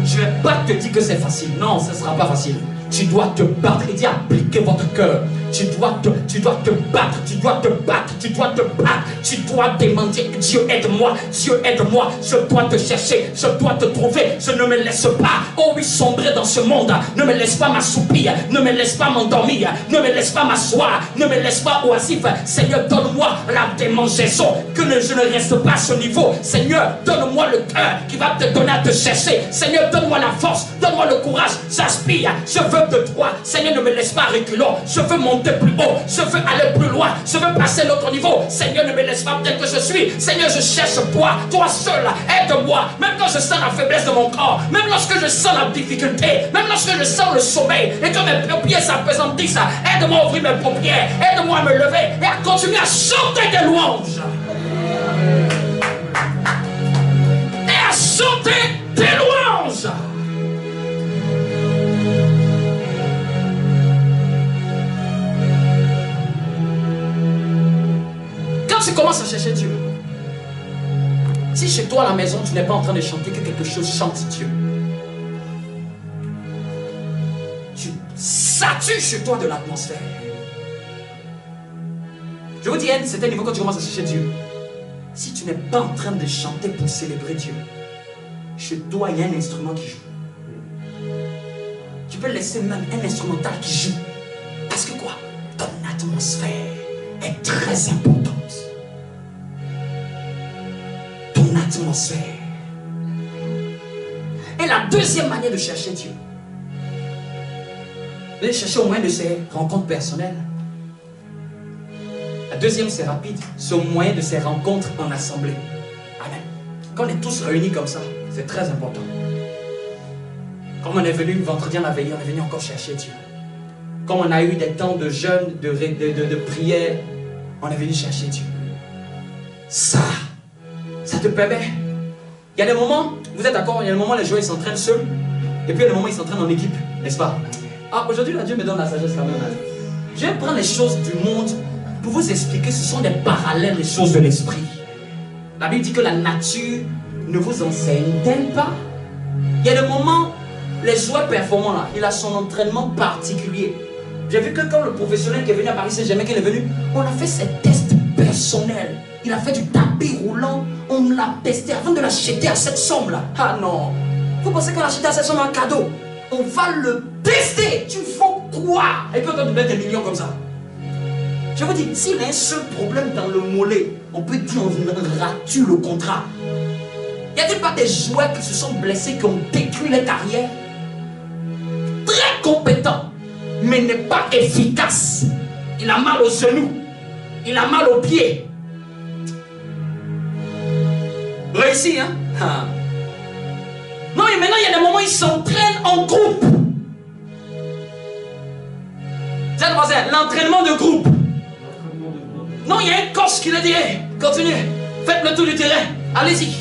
Je ne vais pas te dire que c'est facile. Non, ce ne sera pas facile. Tu dois te battre. Il dit appliquez votre cœur. Tu dois te battre. Tu dois te battre. Tu dois te battre. Tu dois demander Dieu aide-moi. Dieu aide-moi. Je dois te chercher. Je dois te trouver. Je ne me laisse pas. Oh oui, sombrer dans ce monde. Ne me laisse pas m'assoupir. Ne me laisse pas m'endormir. Ne me laisse pas m'asseoir. Ne me laisse pas oisif. Seigneur, donne-moi la démangeaison. Que je ne reste pas à ce niveau. Seigneur, donne-moi le cœur qui va te donner à te chercher. Seigneur, donne-moi la force. Donne-moi le courage. J'aspire. Je veux de toi. Seigneur, ne me laisse pas reculons. Je veux monter plus haut. Je veux aller plus loin. Je veux passer l'autre niveau. Seigneur, ne me laisse pas tel que je suis. Seigneur, je cherche toi. Toi seul. Aide-moi. Même quand je sens la faiblesse de mon corps. Même lorsque je sens la difficulté. Même lorsque je sens le sommeil. Et que mes paupières s'appesantissent. Aide-moi à ouvrir mes paupières. Aide-moi à me lever. Et à continuer à chanter des louanges. Et à chanter des louanges. Tu commences à chercher Dieu. Si chez toi à la maison tu n'es pas en train de chanter que quelque chose, chante Dieu. Tu satures chez toi de l'atmosphère. Je vous dis, c'est un niveau quand tu commences à chercher Dieu. Si tu n'es pas en train de chanter pour célébrer Dieu, chez toi il y a un instrument qui joue. Tu peux laisser même un instrumental qui joue. Parce que quoi? Ton atmosphère est très importante. Atmosphère. Et la deuxième manière de chercher Dieu, de chercher au moyen de ces rencontres personnelles. La deuxième, c'est rapide, c'est au moyen de ces rencontres en assemblée. Amen. Quand on est tous réunis comme ça, c'est très important. Comme on est venu vendredi à la veillée, on est venu encore chercher Dieu. Comme on a eu des temps de jeûne, de prière, on est venu chercher Dieu. Ça te permet. Il y a des moments, vous êtes d'accord, il y a des moments les joueurs ils s'entraînent seuls. Et puis il y a des moments ils s'entraînent en équipe, n'est-ce pas? Ah, aujourd'hui là Dieu me donne la sagesse quand même. Je vais prendre les choses du monde pour vous expliquer, ce sont des parallèles, les choses de l'esprit. La Bible dit que la nature ne vous enseigne-t-elle pas? Il y a des moments, les joueurs performants là, il a son entraînement particulier. J'ai vu que quand le professionnel qui est venu à Paris Saint-Germain, qu'il est venu, on a fait ses tests personnels. Il a fait du tapis roulant, on l'a testé avant de l'acheter à cette somme là. Ah non, vous pensez qu'on l'achète à cette somme un cadeau? On va le tester. Tu faut quoi? Et puis on doit mettre des millions comme ça. Je vous dis, s'il y a un seul problème dans le mollet, on peut dire on rature le contrat. Y a-t-il pas des joueurs qui se sont blessés, qui ont détruit leur carrière? Très compétent, mais n'est pas efficace. Il a mal aux genoux, il a mal aux pieds. Réussi, hein? Ah. Non, et maintenant, il y a des moments où ils s'entraînent en groupe. C'est l'entraînement de groupe. Non, il y a un coach qui l'a dit, hey, continuez, faites le tour du terrain, allez-y.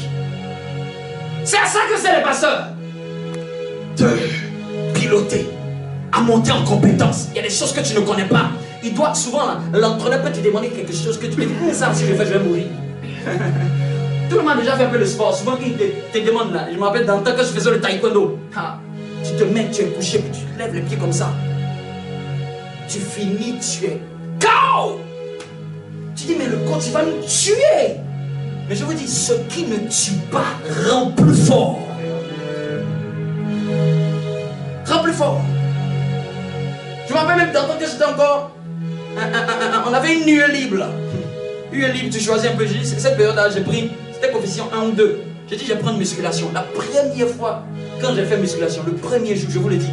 C'est à ça que c'est les pasteurs. De piloter, à monter en compétence. Il y a des choses que tu ne connais pas. Il doit souvent, l'entraîneur peut te demander quelque chose que tu peux dire, ça si je fais, je vais mourir. Tout le monde a déjà fait un peu de sport. Souvent, il te demande là. Je me rappelle dans le temps que je faisais le taekwondo. Tu te mets, tu es couché, puis tu lèves les pieds comme ça. Tu finis, tu es KO. Tu dis, mais le coach, il va nous tuer. Mais je vous dis, ce qui ne tue pas rend plus fort. Rend plus fort. Je me rappelle même dans le temps que j'étais encore. On avait une nuée libre là. Nuée libre, tu choisis un peu. J'ai dit, cette période-là, j'ai pris, c'était coefficient 1 ou 2. J'ai dit, je vais prendre musculation. La première fois, quand j'ai fait musculation, le premier jour, je vous le dis,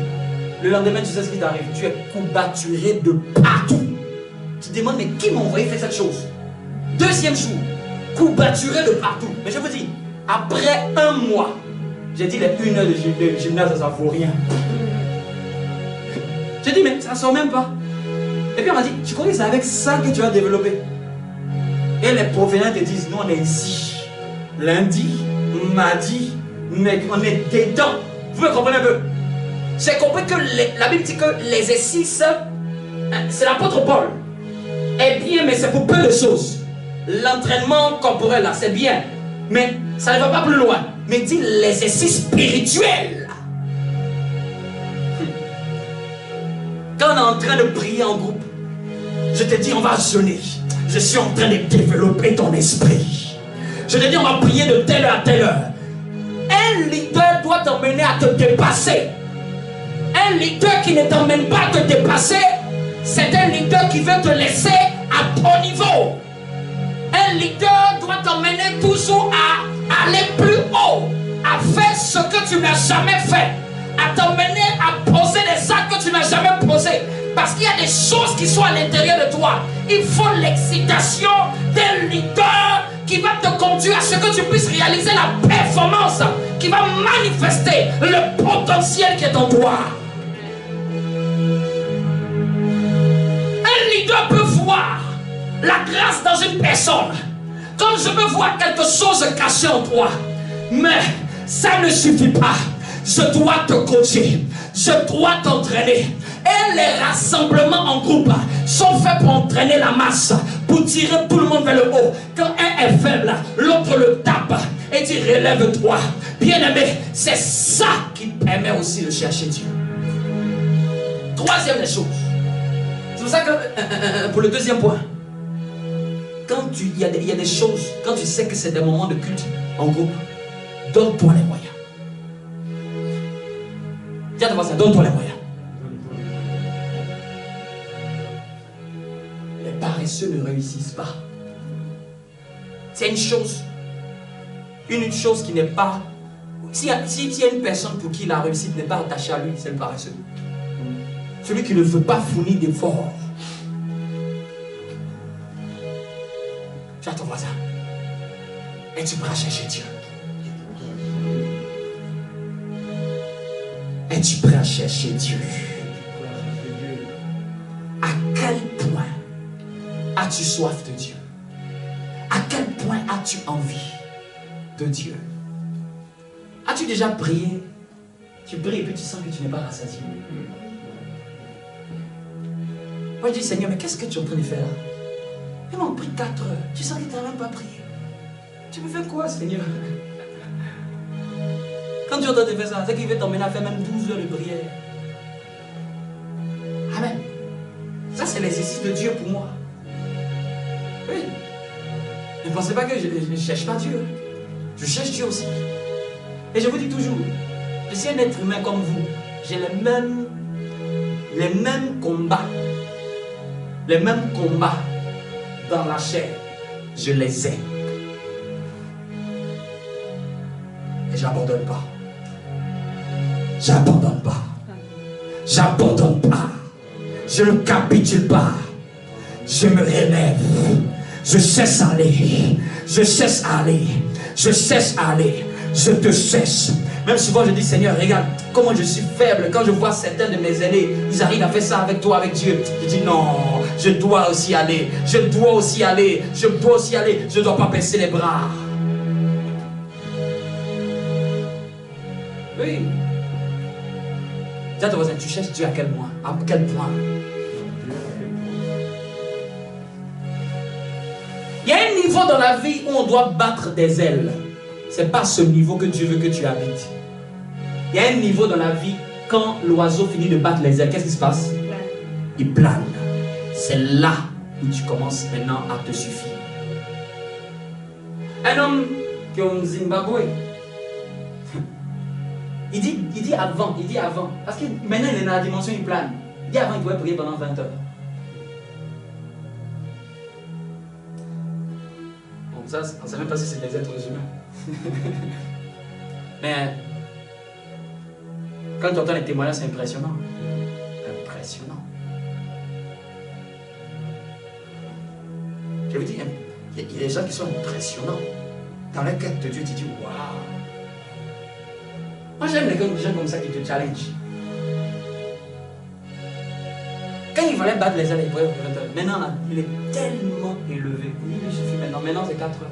le lendemain, tu sais ce qui t'arrive. Tu es courbaturé de partout. Tu te demandes, mais qui m'a envoyé faire cette chose? Deuxième jour, courbaturé de partout. Mais je vous dis, après un mois, j'ai dit, les 1 heure de gymnase, ça ne vaut rien. J'ai dit, mais ça ne sort même pas. Et puis on m'a dit, tu connais, c'est avec ça que tu vas développer. Et les professionnels te disent, nous on est ici. Lundi, mardi, on est dedans. Vous me comprenez un peu? J'ai compris que la Bible dit que l'exercice, c'est l'apôtre Paul. est bien, mais c'est pour peu de choses. L'entraînement corporel, là, c'est bien. Mais ça ne va pas plus loin. Mais il dit l'exercice spirituel. Quand on est en train de prier en groupe, je te dis, on va jeûner. Je suis en train de développer ton esprit. Je te dis, on va prier de telle heure à telle heure. Un leader doit t'emmener à te dépasser. Un leader qui ne t'emmène pas à te dépasser, c'est un leader qui veut te laisser à ton niveau. Un leader doit t'emmener toujours à aller plus haut, à faire ce que tu n'as jamais fait, à t'emmener à poser des actes que tu n'as jamais posés. Parce qu'il y a des choses qui sont à l'intérieur de toi. Il faut l'excitation d'un leader qui va te conduire à ce que tu puisses réaliser la performance, qui va manifester le potentiel qui est en toi. Un leader peut voir la grâce dans une personne, comme je peux voir quelque chose caché en toi. Mais ça ne suffit pas. Je dois te coacher, je dois t'entraîner. Et les rassemblements en groupe sont faits pour entraîner la masse, pour tirer tout le monde vers le haut. Quand un est faible, l'autre le tape et dit relève-toi. Bien-aimé, c'est ça qui permet aussi de chercher Dieu. Troisième des choses. C'est pour ça que, pour le deuxième point, quand il y a des choses, quand tu sais que c'est des moments de culte en groupe, donne-toi les moyens. Tiens, ça, donne-toi les moyens. Les paresseux ne réussissent pas. C'est une chose qui n'est pas... S'il y a une personne pour qui la réussite n'est pas attachée à lui, c'est le paresseux. Celui qui ne veut pas fournir d'efforts. Tu as ton voisin. Es-tu prêt à chercher Dieu? Es-tu prêt à chercher Dieu? À quel point as-tu soif de Dieu? À quel point as-tu envie de Dieu? As-tu déjà prié? Tu pries et puis tu sens que tu n'es pas rassasié. Moi je dis, Seigneur, mais qu'est-ce que tu es en train de faire là? Ils m'ont pris 4 heures. Tu sens que tu n'as même pas prié. Tu me fais quoi, Seigneur? Quand tu es en train de faire ça, c'est qu'il veut t'emmener à faire même 12 heures de prière. Amen. Ça, c'est l'exercice de Dieu pour moi. Oui. Ne pensez pas que je ne cherche pas Dieu. Je cherche Dieu aussi. Et je vous dis toujours, je suis un être humain comme vous. J'ai les mêmes combats. Les mêmes combats dans la chair. Je les ai. Et j'abandonne pas. J'abandonne pas. J'abandonne pas. Je ne capitule pas. Je me relève. Je cesse aller. Je cesse aller. Je cesse aller. Je te cesse. Même souvent je dis, Seigneur, regarde comment je suis faible. Quand je vois certains de mes aînés, ils arrivent à faire ça avec toi, avec Dieu. Je dis non, je dois aussi aller. Je dois aussi aller. Je dois aussi aller. Je ne dois pas baisser les bras. Oui. Dis à ton voisin, tu cherches Dieu à quel point? À quel point? Il y a un niveau dans la vie où on doit battre des ailes. C'est pas ce niveau que Dieu veut que tu habites. Il y a un niveau dans la vie, quand l'oiseau finit de battre les ailes, qu'est-ce qui se passe? Il plane. C'est là où tu commences maintenant à te suffire. Un homme qui est au Zimbabwe, il dit avant, parce que maintenant il est dans la dimension, il plane. Il dit avant, il pouvait prier pendant 20 heures. Bon, ça, on ne sait même pas si c'est des êtres humains. Mais quand tu entends les témoignages, c'est impressionnant. Impressionnant. Je vous dis, il y a des gens qui sont impressionnants. Dans la quête de Dieu, tu dis, waouh. Moi, j'aime les gens comme ça qui te challenge. Quand il fallait battre les ailes, il pouvait. Maintenant, là, il est tellement élevé. Il suffit maintenant. Maintenant, c'est 4 heures.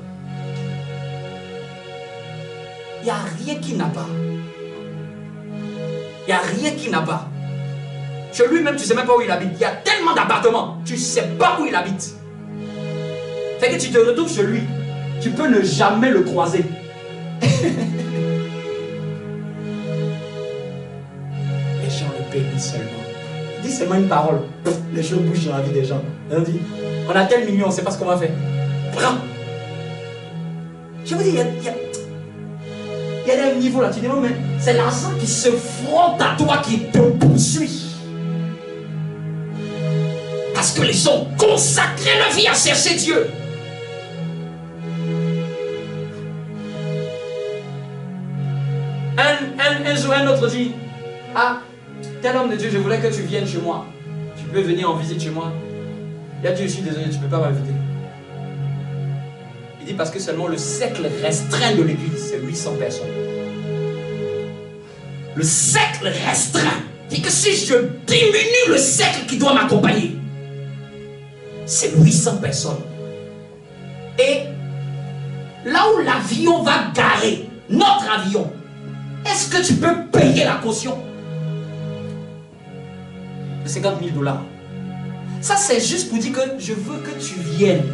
Il n'y a rien qui n'a pas. Il n'y a rien qui n'a pas. Chez lui-même, tu ne sais même pas où il habite. Il y a tellement d'appartements. Tu ne sais pas où il habite. Fait que tu te retrouves chez lui. Tu peux ne jamais le croiser. Les gens le bénissent seulement. Il dit seulement une parole. Les choses bougent dans la vie des gens. On dit, on a tel million, on ne sait pas ce qu'on va faire. Prends. Je vous dis, il y a des niveaux là. Tu dis, non, mais c'est l'argent qui se frotte à toi qui te poursuit. Parce que les gens ont consacré leur vie à chercher Dieu. Un jour, un autre dit, ah, tel homme de Dieu, je voulais que tu viennes chez moi. Tu peux venir en visite chez moi. Il a dit, je suis désolé, tu ne peux pas m'inviter. Il dit, parce que seulement le cercle restreint de l'église, c'est 800 personnes. Le cercle restreint. Dit que si je diminue le cercle qui doit m'accompagner, c'est 800 personnes. Et là où l'avion va garer, notre avion, est-ce que tu peux payer la caution de 50 000 $? Ça, c'est juste pour dire que je veux que tu viennes.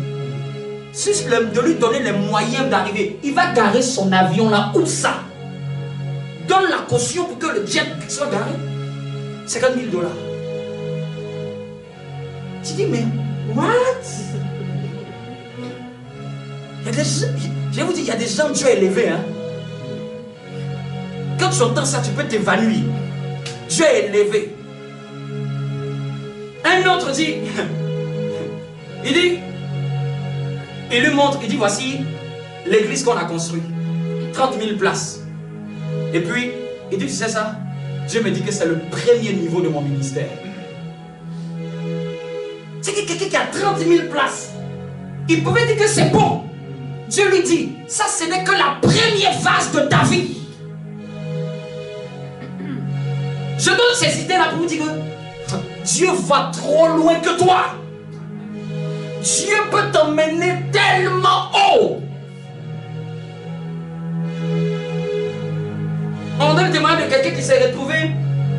Juste de lui donner les moyens d'arriver. Il va garer son avion là. Où ça? Donne la caution pour que le jet soit garé. 50 000 $. Tu dis, mais what? Il y a des gens, je vais vous dire, il y a des gens Dieu élevé, hein. Quand tu entends ça, tu peux t'évanouir. Dieu est élevé. Un autre dit, il lui montre, il dit, voici l'église qu'on a construite. 30 000 places. Et puis, il dit, tu sais ça? Dieu me dit que c'est le premier niveau de mon ministère. C'est quelqu'un qui a 30 000 places. Il pouvait dire que c'est bon. Dieu lui dit, ça ce n'est que la première phase de ta vie. Je donne ces idées là pour vous dire que Dieu va trop loin que toi. Dieu peut t'emmener tellement haut. On donne le témoignage de quelqu'un qui s'est retrouvé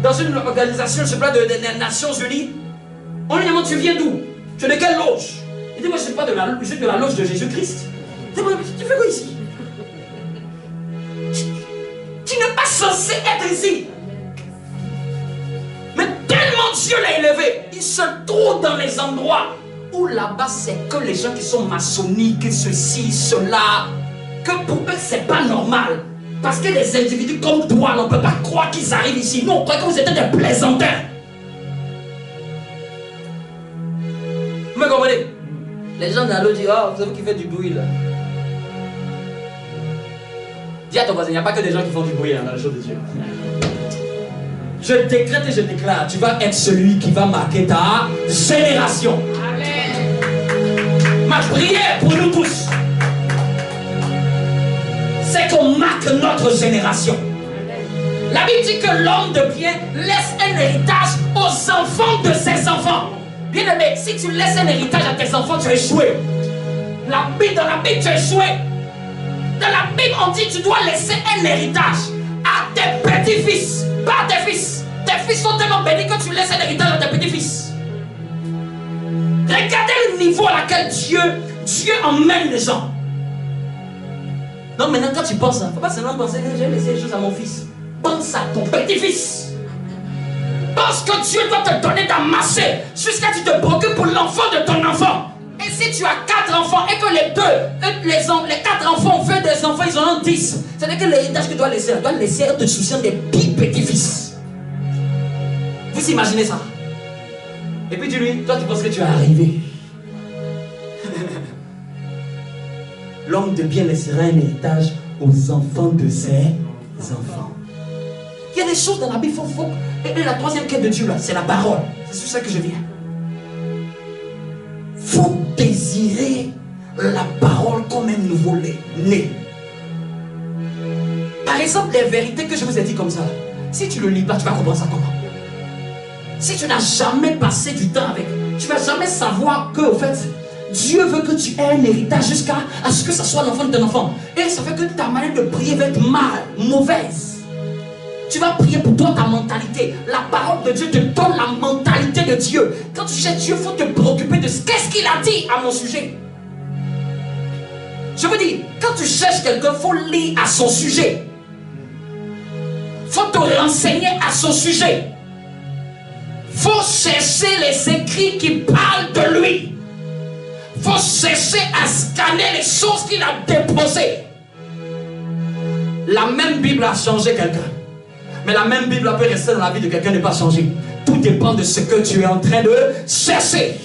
dans une organisation, je sais pas, des Nations Unies. On lui demande, tu viens d'où? Tu es de quelle loge? Il dit, moi je suis de la loge de Jésus-Christ. Tu fais quoi ici? Tu n'es pas censé être ici. Mais tellement Dieu l'a élevé, il se trouve dans les endroits où là-bas c'est que les gens qui sont maçonniques, ceci, cela, que pour eux c'est pas normal. Parce que les individus comme toi, on ne peut pas croire qu'ils arrivent ici. Nous on croit que vous êtes des plaisantins. Vous me comprenez? Les gens dans l'eau disent, oh, vous savez qui fait du bruit là. Dis à ton voisin, il n'y a pas que des gens qui font du bruit dans le jour de Dieu. Je décrète et je déclare, tu vas être celui qui va marquer ta génération. Amen. Ma prière pour nous tous, c'est qu'on marque notre génération. La Bible dit que l'homme de bien laisse un héritage aux enfants de ses enfants. Bien aimé, si tu laisses un héritage à tes enfants, tu as échoué. Dans la Bible, tu as échoué. Dans la Bible, on dit que tu dois laisser un héritage à tes petits petits-fils, pas tes fils. Tes fils sont tellement bénis que tu laisses l'héritage à tes petits-fils. Regardez le niveau à laquelle Dieu emmène les gens. Non, maintenant quand tu penses, il ne faut pas seulement penser que j'ai laissé les choses à mon fils. Pense à ton petit-fils. Pense que Dieu doit te donner d'amasser jusqu'à ce que tu te préoccupes pour l'enfant de ton enfant. Et si tu as 4 enfants et que les 4 enfants ont fait des enfants, ils en ont 10. C'est-à-dire que l'héritage que tu dois laisser te soucier des petits-fils. Vous imaginez ça? Et puis dis-lui, toi tu penses que tu es arrivé. L'homme de bien laissera un héritage aux enfants de ses enfants. Il y a des choses dans la Bible, et la troisième quête de Dieu là, c'est la parole. C'est sur ça que je viens. Faut désirer la parole comme un nouveau-né. Par exemple, les vérités que je vous ai dit comme ça, si tu ne le lis pas, tu vas comprendre ça comment? Si tu n'as jamais passé du temps avec, tu ne vas jamais savoir que, au fait, Dieu veut que tu aies un héritage jusqu'à ce que ça soit l'enfant de ton enfant. Et ça fait que ta manière de prier va être mauvaise. Tu vas prier pour toi, ta mentalité. La parole de Dieu te donne la mentalité de Dieu. Quand tu cherches Dieu, il faut te préoccuper de qu'est-ce qu'il a dit à mon sujet. Je veux dire, quand tu cherches quelqu'un, il faut lire à son sujet. Il faut te renseigner à son sujet. Il faut chercher les écrits qui parlent de lui. Il faut chercher à scanner les choses qu'il a déposées. La même Bible a changé quelqu'un. Mais la même Bible peut rester dans la vie de quelqu'un et ne pas changer. Tout dépend de ce que tu es en train de chercher.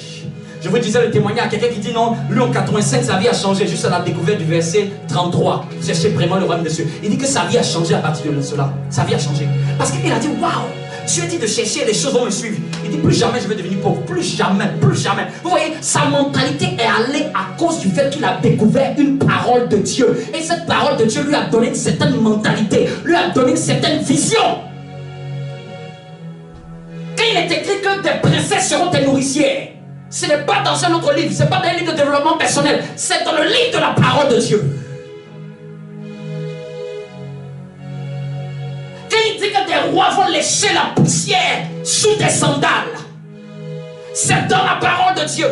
Je vous disais le témoignage à quelqu'un qui dit non, lui en 85 sa vie a changé juste à la découverte du verset 33. Cherchez vraiment le royaume des cieux. Il dit que sa vie a changé à partir de cela. Sa vie a changé. Parce qu'il a dit waouh, Dieu dit de chercher, les choses vont me suivre. Il dit plus jamais je vais devenir pauvre. Plus jamais, plus jamais. Vous voyez, sa mentalité est allée à cause du fait qu'il a découvert une parole de Dieu. Et cette parole de Dieu lui a donné une certaine mentalité, lui a donné une certaine vision. Quand il est écrit que tes princesses seront tes nourricières, ce n'est pas dans un autre livre, ce n'est pas dans un livre de développement personnel, c'est dans le livre de la parole de Dieu. Quand il dit que des rois vont lécher la poussière sous tes sandales, c'est dans la parole de Dieu.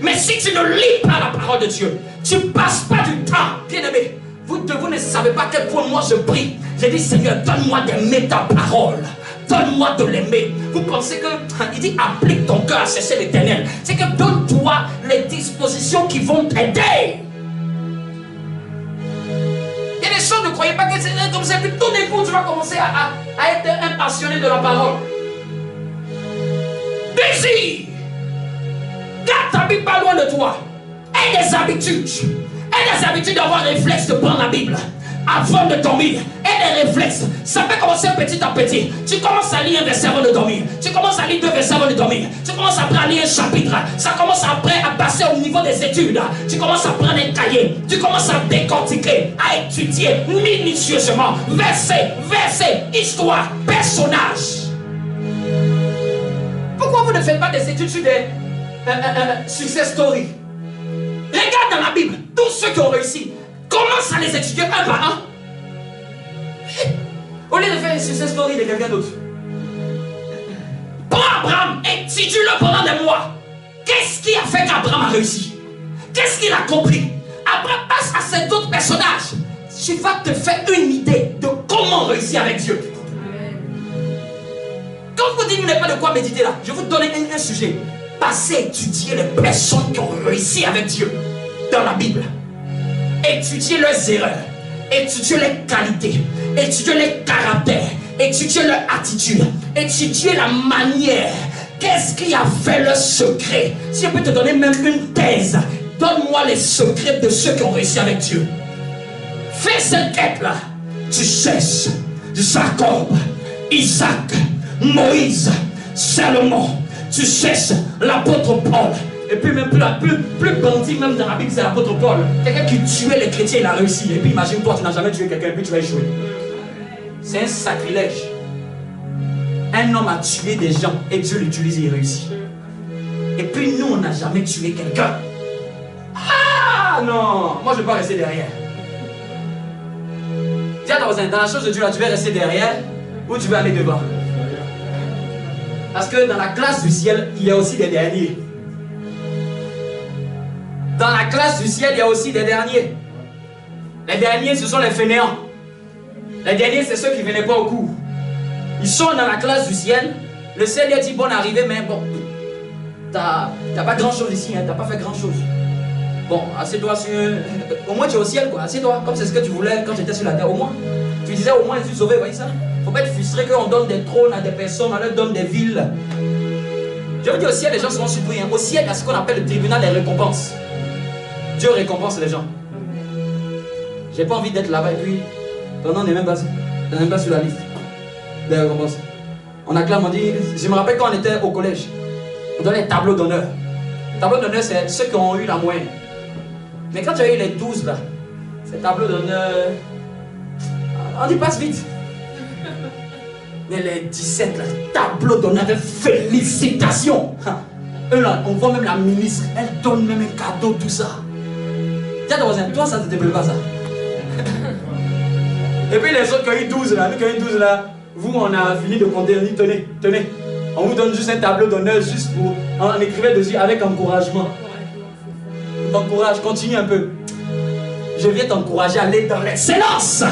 Mais si tu ne lis pas la parole de Dieu, tu ne passes pas du temps, bien-aimé. Vous ne savez pas à quel point moi je prie. J'ai dit Seigneur, donne-moi d'aimer ta parole. Donne-moi de l'aimer. Vous pensez que, il dit applique ton cœur à chercher l'éternel. C'est que donne-toi les dispositions qui vont t'aider. Il y a des choses, ne croyez pas que c'est comme ça. Puis tout d'un coup, tu vas commencer à être un passionné de la parole. Désir. Garde ta Bible pas loin de toi. Aie des habitudes. Aie des habitudes d'avoir un réflexe de prendre la Bible avant de dormir. Et des réflexes. Ça peut commencer petit à petit. Tu commences à lire un verset avant de dormir. Tu commences à lire 2 versets avant de dormir. Tu commences après à lire un chapitre. Ça commence après à passer au niveau des études. Tu commences à prendre un cahier. Tu commences à décortiquer, à étudier minutieusement. Verset, histoire, personnage. Pourquoi vous ne faites pas des études sur des success stories? Regarde dans la Bible, tous ceux qui ont réussi, commence à les étudier un par un. Au lieu de faire une success story de quelqu'un d'autre. Prends Abraham, étudie-le pendant des mois. Qu'est-ce qui a fait qu'Abraham a réussi? Qu'est-ce qu'il a compris? Après, passe à cet autre personnage. Tu vas te faire une idée de comment réussir avec Dieu. Quand je vous dis, vous n'avez pas de quoi méditer là, je vais vous donner un sujet. Passez à étudier les personnes qui ont réussi avec Dieu dans la Bible. Étudiez leurs erreurs, étudiez les qualités, étudiez les caractères, étudiez leur attitude, étudiez la manière. Qu'est-ce qui a fait le secret? Si je peux te donner même une thèse, donne-moi les secrets de ceux qui ont réussi avec Dieu. Fais cette quête-là. Tu cherches Jacob, Isaac, Moïse, Salomon. Tu cherches l'apôtre Paul. Et puis même plus bandit même dans la Bible, c'est l'apôtre Paul. Quelqu'un qui tuait les chrétiens, il a réussi. Et puis imagine-toi, tu n'as jamais tué quelqu'un et puis tu vas échouer. C'est un sacrilège. Un homme a tué des gens et Dieu l'utilise et il réussit. Et puis nous, on n'a jamais tué quelqu'un. Ah non, moi je ne vais pas rester derrière. Dis à ton voisin, dans la chose de Dieu là, tu vas rester derrière Où tu veux aller devant? Parce que dans la classe du ciel, il y a aussi des derniers. Dans la classe du ciel, il y a aussi des derniers. Les derniers, ce sont les fainéants. Les derniers, c'est ceux qui ne venaient pas au cours. Ils sont dans la classe du ciel. Le ciel lui a dit, bonne arrivée, mais bon, t'as pas grand chose ici, hein, t'as pas fait grand chose. Bon, assieds-toi sur... Au moins tu es au ciel, quoi, assieds-toi, comme c'est ce que tu voulais quand tu étais sur la terre, au moins. Tu disais, au moins, je suis sauvé, vous voyez ça? Faut pas être frustré qu'on donne des trônes à des personnes, on leur donne des villes. Je veux dire, au ciel, les gens seront surpris. Hein. Au ciel, il y a ce qu'on appelle le tribunal des récompenses. Dieu récompense les gens. J'ai pas envie d'être là-bas et puis, ton nom n'est même pas sur la liste des récompenses. On a clairement dit, je me rappelle quand on était au collège, on donnait les tableaux d'honneur. Les tableaux d'honneur, c'est ceux qui ont eu la moyenne. Mais quand tu as eu les 12 là, ces tableaux d'honneur, on y passe vite. Mais les 17 là, tableaux d'honneur de félicitations. Eux là, on voit même la ministre, elle donne même un cadeau, tout ça. Tiens ton voisin, toi ça ne te plaît pas ça. Et puis les autres qui ont eu 12 là, nous qui ont eu 12 là, vous on a fini de compter, on dit tenez, tenez. On vous donne juste un tableau d'honneur juste pour, on écrivait dessus avec encouragement. T'encourage, continue un peu. Je viens t'encourager à aller dans l'excellence.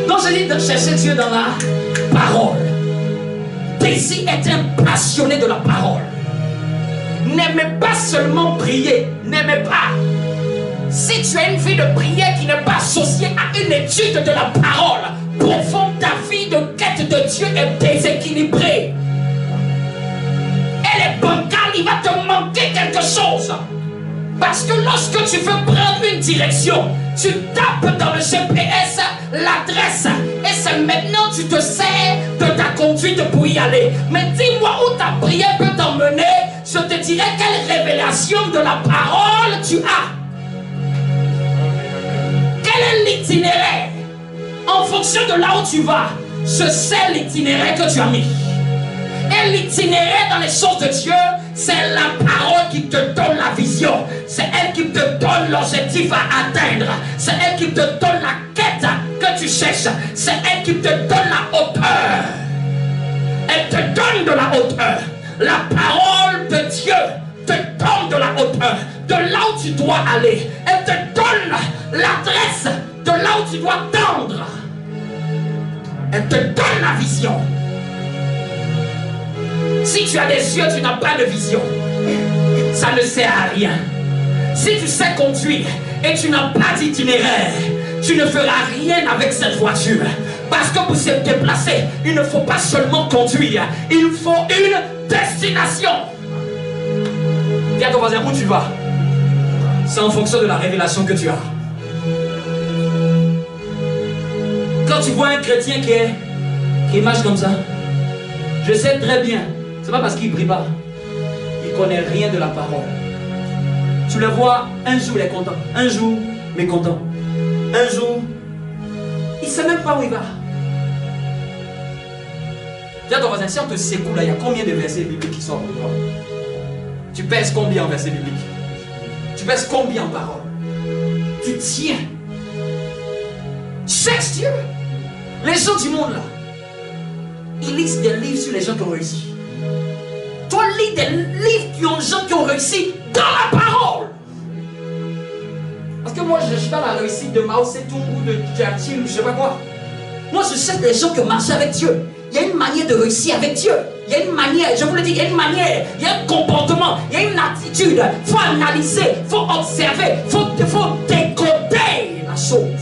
Donc je dis de chercher Dieu dans la parole. Daisy est un passionné de la parole. N'aimez pas seulement prier, n'aimez pas. Si tu as une vie de prière qui n'est pas associée à une étude de la parole profonde, ta vie de quête de Dieu est déséquilibrée. Elle est bancale, il va te manquer quelque chose. Parce que lorsque tu veux prendre une direction, tu tapes dans le GPS l'adresse. Et c'est maintenant que tu te sers de ta conduite pour y aller. Mais dis-moi où ta prière peut t'emmener. Je te dirai quelle révélation de la parole tu as. Quel est l'itinéraire? En fonction de là où tu vas, je sais l'itinéraire que tu as mis. Et l'itinéraire dans les choses de Dieu, c'est la parole qui te donne la vision. C'est elle qui te donne l'objectif à atteindre. C'est elle qui te donne la quête que tu cherches. C'est elle qui te donne la hauteur. Elle te donne de la hauteur. La parole de Dieu te donne de la hauteur. De là où tu dois aller. Elle te donne l'adresse de là où tu dois tendre. Elle te donne la vision. Si tu as des yeux, tu n'as pas de vision. Ça ne sert à rien. Si tu sais conduire et tu n'as pas d'itinéraire, tu ne feras rien avec cette voiture. Parce que pour se déplacer, il ne faut pas seulement conduire, il faut une destination. Dis à ton voisin, où tu vas? C'est en fonction de la révélation que tu as. Quand tu vois un chrétien qui marche comme ça, je sais très bien, c'est pas parce qu'il ne prie pas, il ne connaît rien de la parole. Tu le vois, un jour il est content, un jour mécontent, un jour il ne sait même pas où il va. Dis à ton voisin, si on te secoue là, il y a combien de versets bibliques qui sortent de toi? Tu pèses combien en versets bibliques? Tu pèses combien en parole? Tu tiens. Cherche Dieu. Les gens du monde là, ils lisent des livres sur les gens qui ont réussi. Toi, lis des livres qui ont des gens qui ont réussi dans la parole. Parce que moi, je ne suis pas la réussite de Mao Tse-tung ou de Churchill ou je ne sais pas quoi. Moi, je cherche des gens qui ont marché avec Dieu. Il y a une manière de réussir avec Dieu. Il y a une manière, je vous le dis, il y a une manière, il y a un comportement, il y a une attitude. Il faut analyser, il faut observer, il faut décoder la chose.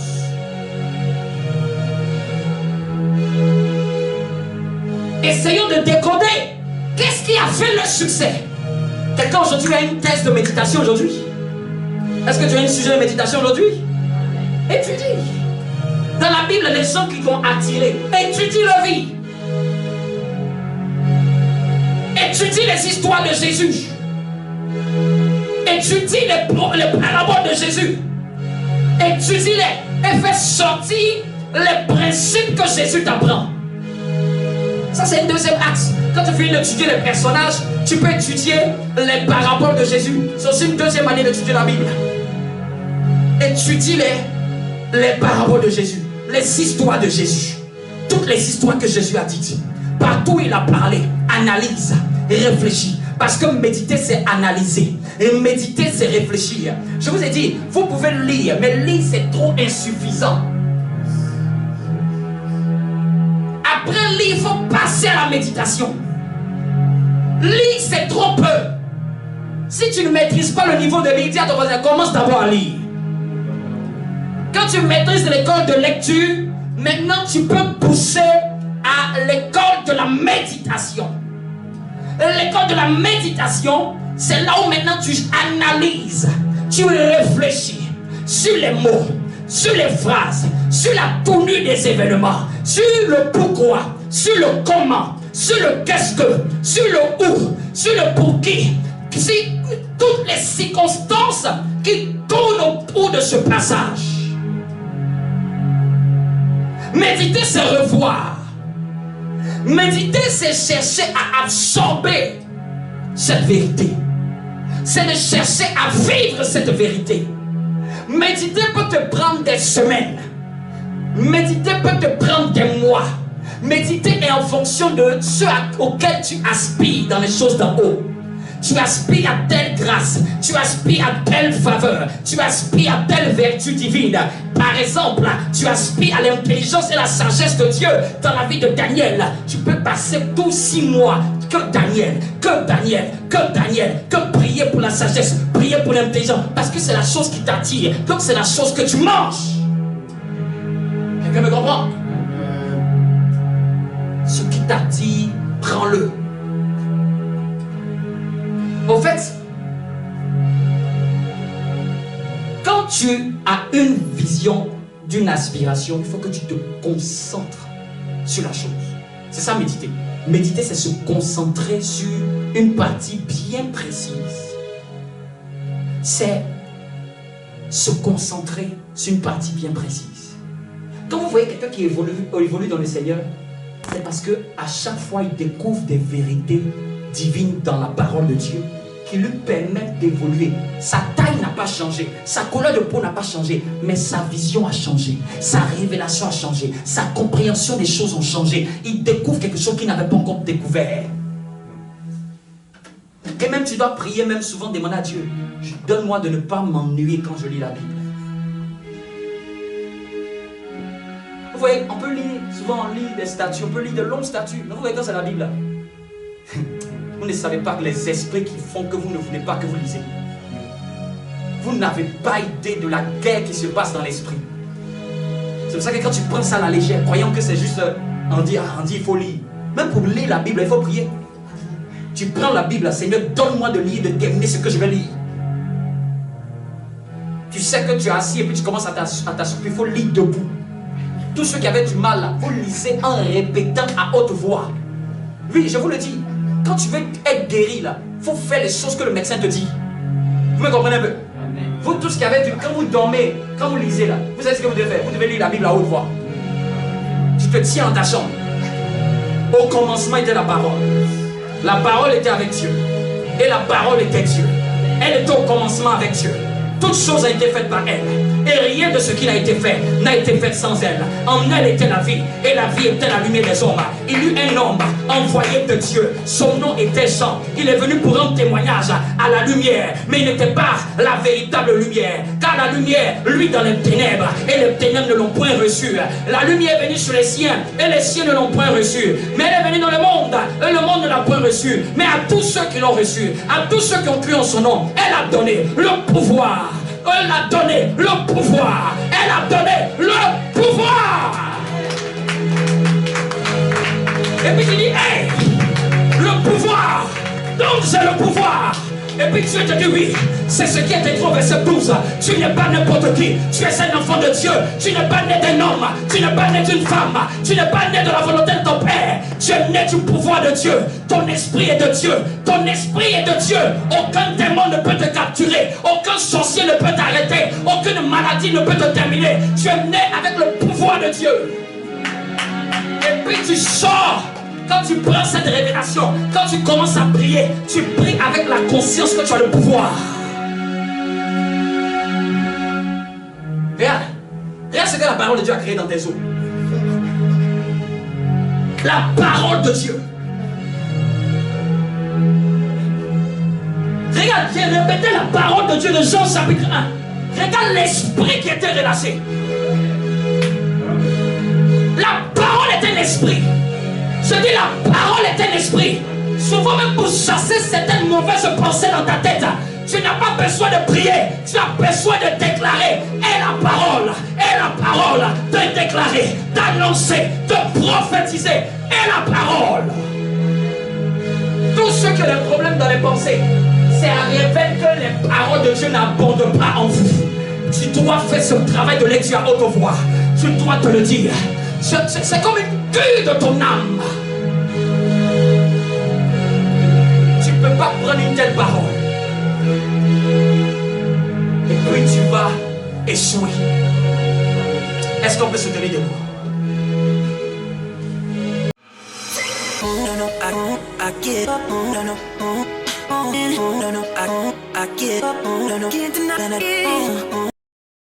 Essayons de décoder. Qu'est-ce qui a fait le succès? Quelqu'un aujourd'hui a une thèse de méditation aujourd'hui? Est-ce que tu as un sujet de méditation aujourd'hui? Étudie. Dans la Bible, les gens qui t'ont attiré, étudie leur vie. Étudie les histoires de Jésus. Étudie les paraboles de Jésus. Étudie-les et fais sortir les principes que Jésus t'apprend. Ça, c'est un deuxième axe. Quand tu finis d'étudier les personnages, tu peux étudier les paraboles de Jésus. C'est aussi une deuxième manière d'étudier la Bible. étudie les paraboles de Jésus, les histoires de Jésus, toutes les histoires que Jésus a dites. Partout où il a parlé, analyse, réfléchis. Parce que méditer, c'est analyser. Et méditer, c'est réfléchir. Je vous ai dit, vous pouvez lire, mais lire, c'est trop insuffisant. Après lire, il faut passer à la méditation. Lire, c'est trop peu. Si tu ne maîtrises pas le niveau de lire, dis à ton voisin, commence d'abord à lire. Quand tu maîtrises l'école de lecture, maintenant tu peux pousser à l'école de la méditation. L'école de la méditation, c'est là où maintenant tu analyses, tu réfléchis sur les mots, sur les phrases, sur la tournure des événements, sur le pourquoi, sur le comment, sur le qu'est-ce que, sur le où, sur le pour qui, sur toutes les circonstances qui tournent autour de ce passage. Méditer, c'est revoir. Méditer, c'est chercher à absorber cette vérité. C'est de chercher à vivre cette vérité. Méditer peut te prendre des semaines. Méditer peut te prendre des mois. Méditer est en fonction de ce auquel tu aspires dans les choses d'en haut. Tu aspires à telle grâce, tu aspires à telle faveur, tu aspires à telle vertu divine. Par exemple, tu aspires à l'intelligence et la sagesse de Dieu. Dans la vie de Daniel, tu peux passer tous 6 mois que Daniel, que prier pour la sagesse, prier pour l'intelligence, parce que c'est la chose qui t'attire, donc c'est la chose que tu manges. Quelqu'un me comprend? Ce qui t'attire, prends-le. Au fait, quand tu as une vision d'une aspiration, il faut que tu te concentres sur la chose. C'est ça méditer. Méditer, c'est se concentrer sur une partie bien précise. C'est se concentrer sur une partie bien précise. Quand vous voyez quelqu'un qui évolue dans le Seigneur, c'est parce que à chaque fois il découvre des vérités divines dans la parole de Dieu qui lui permettent d'évoluer. Sa taille n'a pas changé, sa couleur de peau n'a pas changé, mais sa vision a changé, sa révélation a changé, sa compréhension des choses ont changé. Il découvre quelque chose qu'il n'avait pas encore découvert. Et même tu dois prier, même souvent demander à Dieu, donne-moi de ne pas m'ennuyer quand je lis la Bible. Vous voyez, on peut lire, souvent on lit des statues, on peut lire de longues statues, mais vous voyez quand c'est la Bible là. Vous ne savez pas que les esprits qui font que vous ne voulez pas que vous lisez. Vous n'avez pas idée de la guerre qui se passe dans l'esprit. C'est pour ça que quand tu prends ça à la légère, croyant que c'est juste on dit il faut lire. Même pour lire la Bible, il faut prier. Tu prends la Bible, Seigneur, donne-moi de lire, de terminer ce que je vais lire. Tu sais que tu es assis et puis tu commences à t'assoupir, il faut lire debout. Tous ceux qui avaient du mal, là, vous lisez en répétant à haute voix. Oui, je vous le dis. Quand tu veux être guéri, là, il faut faire les choses que le médecin te dit. Vous me comprenez un peu? Amen. Vous tous qui avez du... Quand vous dormez, quand vous lisez, là, vous savez ce que vous devez faire? Vous devez lire la Bible à haute voix. Tu te tiens dans ta chambre. Au commencement était la parole. La parole était avec Dieu. Et la parole était Dieu. Elle était au commencement avec Dieu. Toute chose a été faite par elle. Et rien de ce qui a été fait n'a été fait sans elle. En elle était la vie. Et la vie était la lumière des hommes. Il y eut un homme envoyé de Dieu. Son nom était Jean. Il est venu pour rendre témoignage à la lumière. Mais il n'était pas la véritable lumière. Car la lumière, lui, dans les ténèbres. Et les ténèbres ne l'ont point reçu. La lumière est venue sur les siens. Et les siens ne l'ont point reçu. Mais elle est venue dans le monde. Et le monde ne l'a point reçu. Mais à tous ceux qui l'ont reçu, à tous ceux qui ont cru en son nom, elle a donné le pouvoir. Elle a donné le pouvoir. Elle a donné le pouvoir. Et puis tu dis, hey, le pouvoir. Donc j'ai le pouvoir. Et puis Dieu te dit oui, c'est ce qui est écrit au verset 12. Tu n'es pas n'importe qui, tu es un enfant de Dieu. Tu n'es pas né d'un homme, tu n'es pas né d'une femme, tu n'es pas né de la volonté de ton Père. Tu es né du pouvoir de Dieu. Ton esprit est de Dieu. Ton esprit est de Dieu. Aucun démon ne peut te capturer. Aucun sorcier ne peut t'arrêter. Aucune maladie ne peut te terminer. Tu es né avec le pouvoir de Dieu. Et puis tu sors. Quand tu prends cette révélation, quand tu commences à prier, tu pries avec la conscience que tu as le pouvoir. ce que la parole de Dieu a créé dans tes os. La parole de Dieu. Regarde, j'ai répété la parole de Dieu de Jean chapitre 1. Regarde l'esprit qui était relâché. La parole est un esprit. Je dis la parole est un esprit. Souvent même pour chasser certaines mauvaises pensées dans ta tête, tu n'as pas besoin de prier, tu as besoin de déclarer. Et la parole de déclarer, d'annoncer, de prophétiser. Et la parole. Tous ceux qui ont des problèmes dans les pensées, c'est à révéler que les paroles de Dieu n'abondent pas en vous. Tu dois faire ce travail de lecture à haute voix. Tu dois te le dire. C'est comme une cure de ton âme. Tu ne peux pas prendre une telle parole et puis tu vas échouer. Est-ce qu'on peut se tenir debout? I get up, I can't deny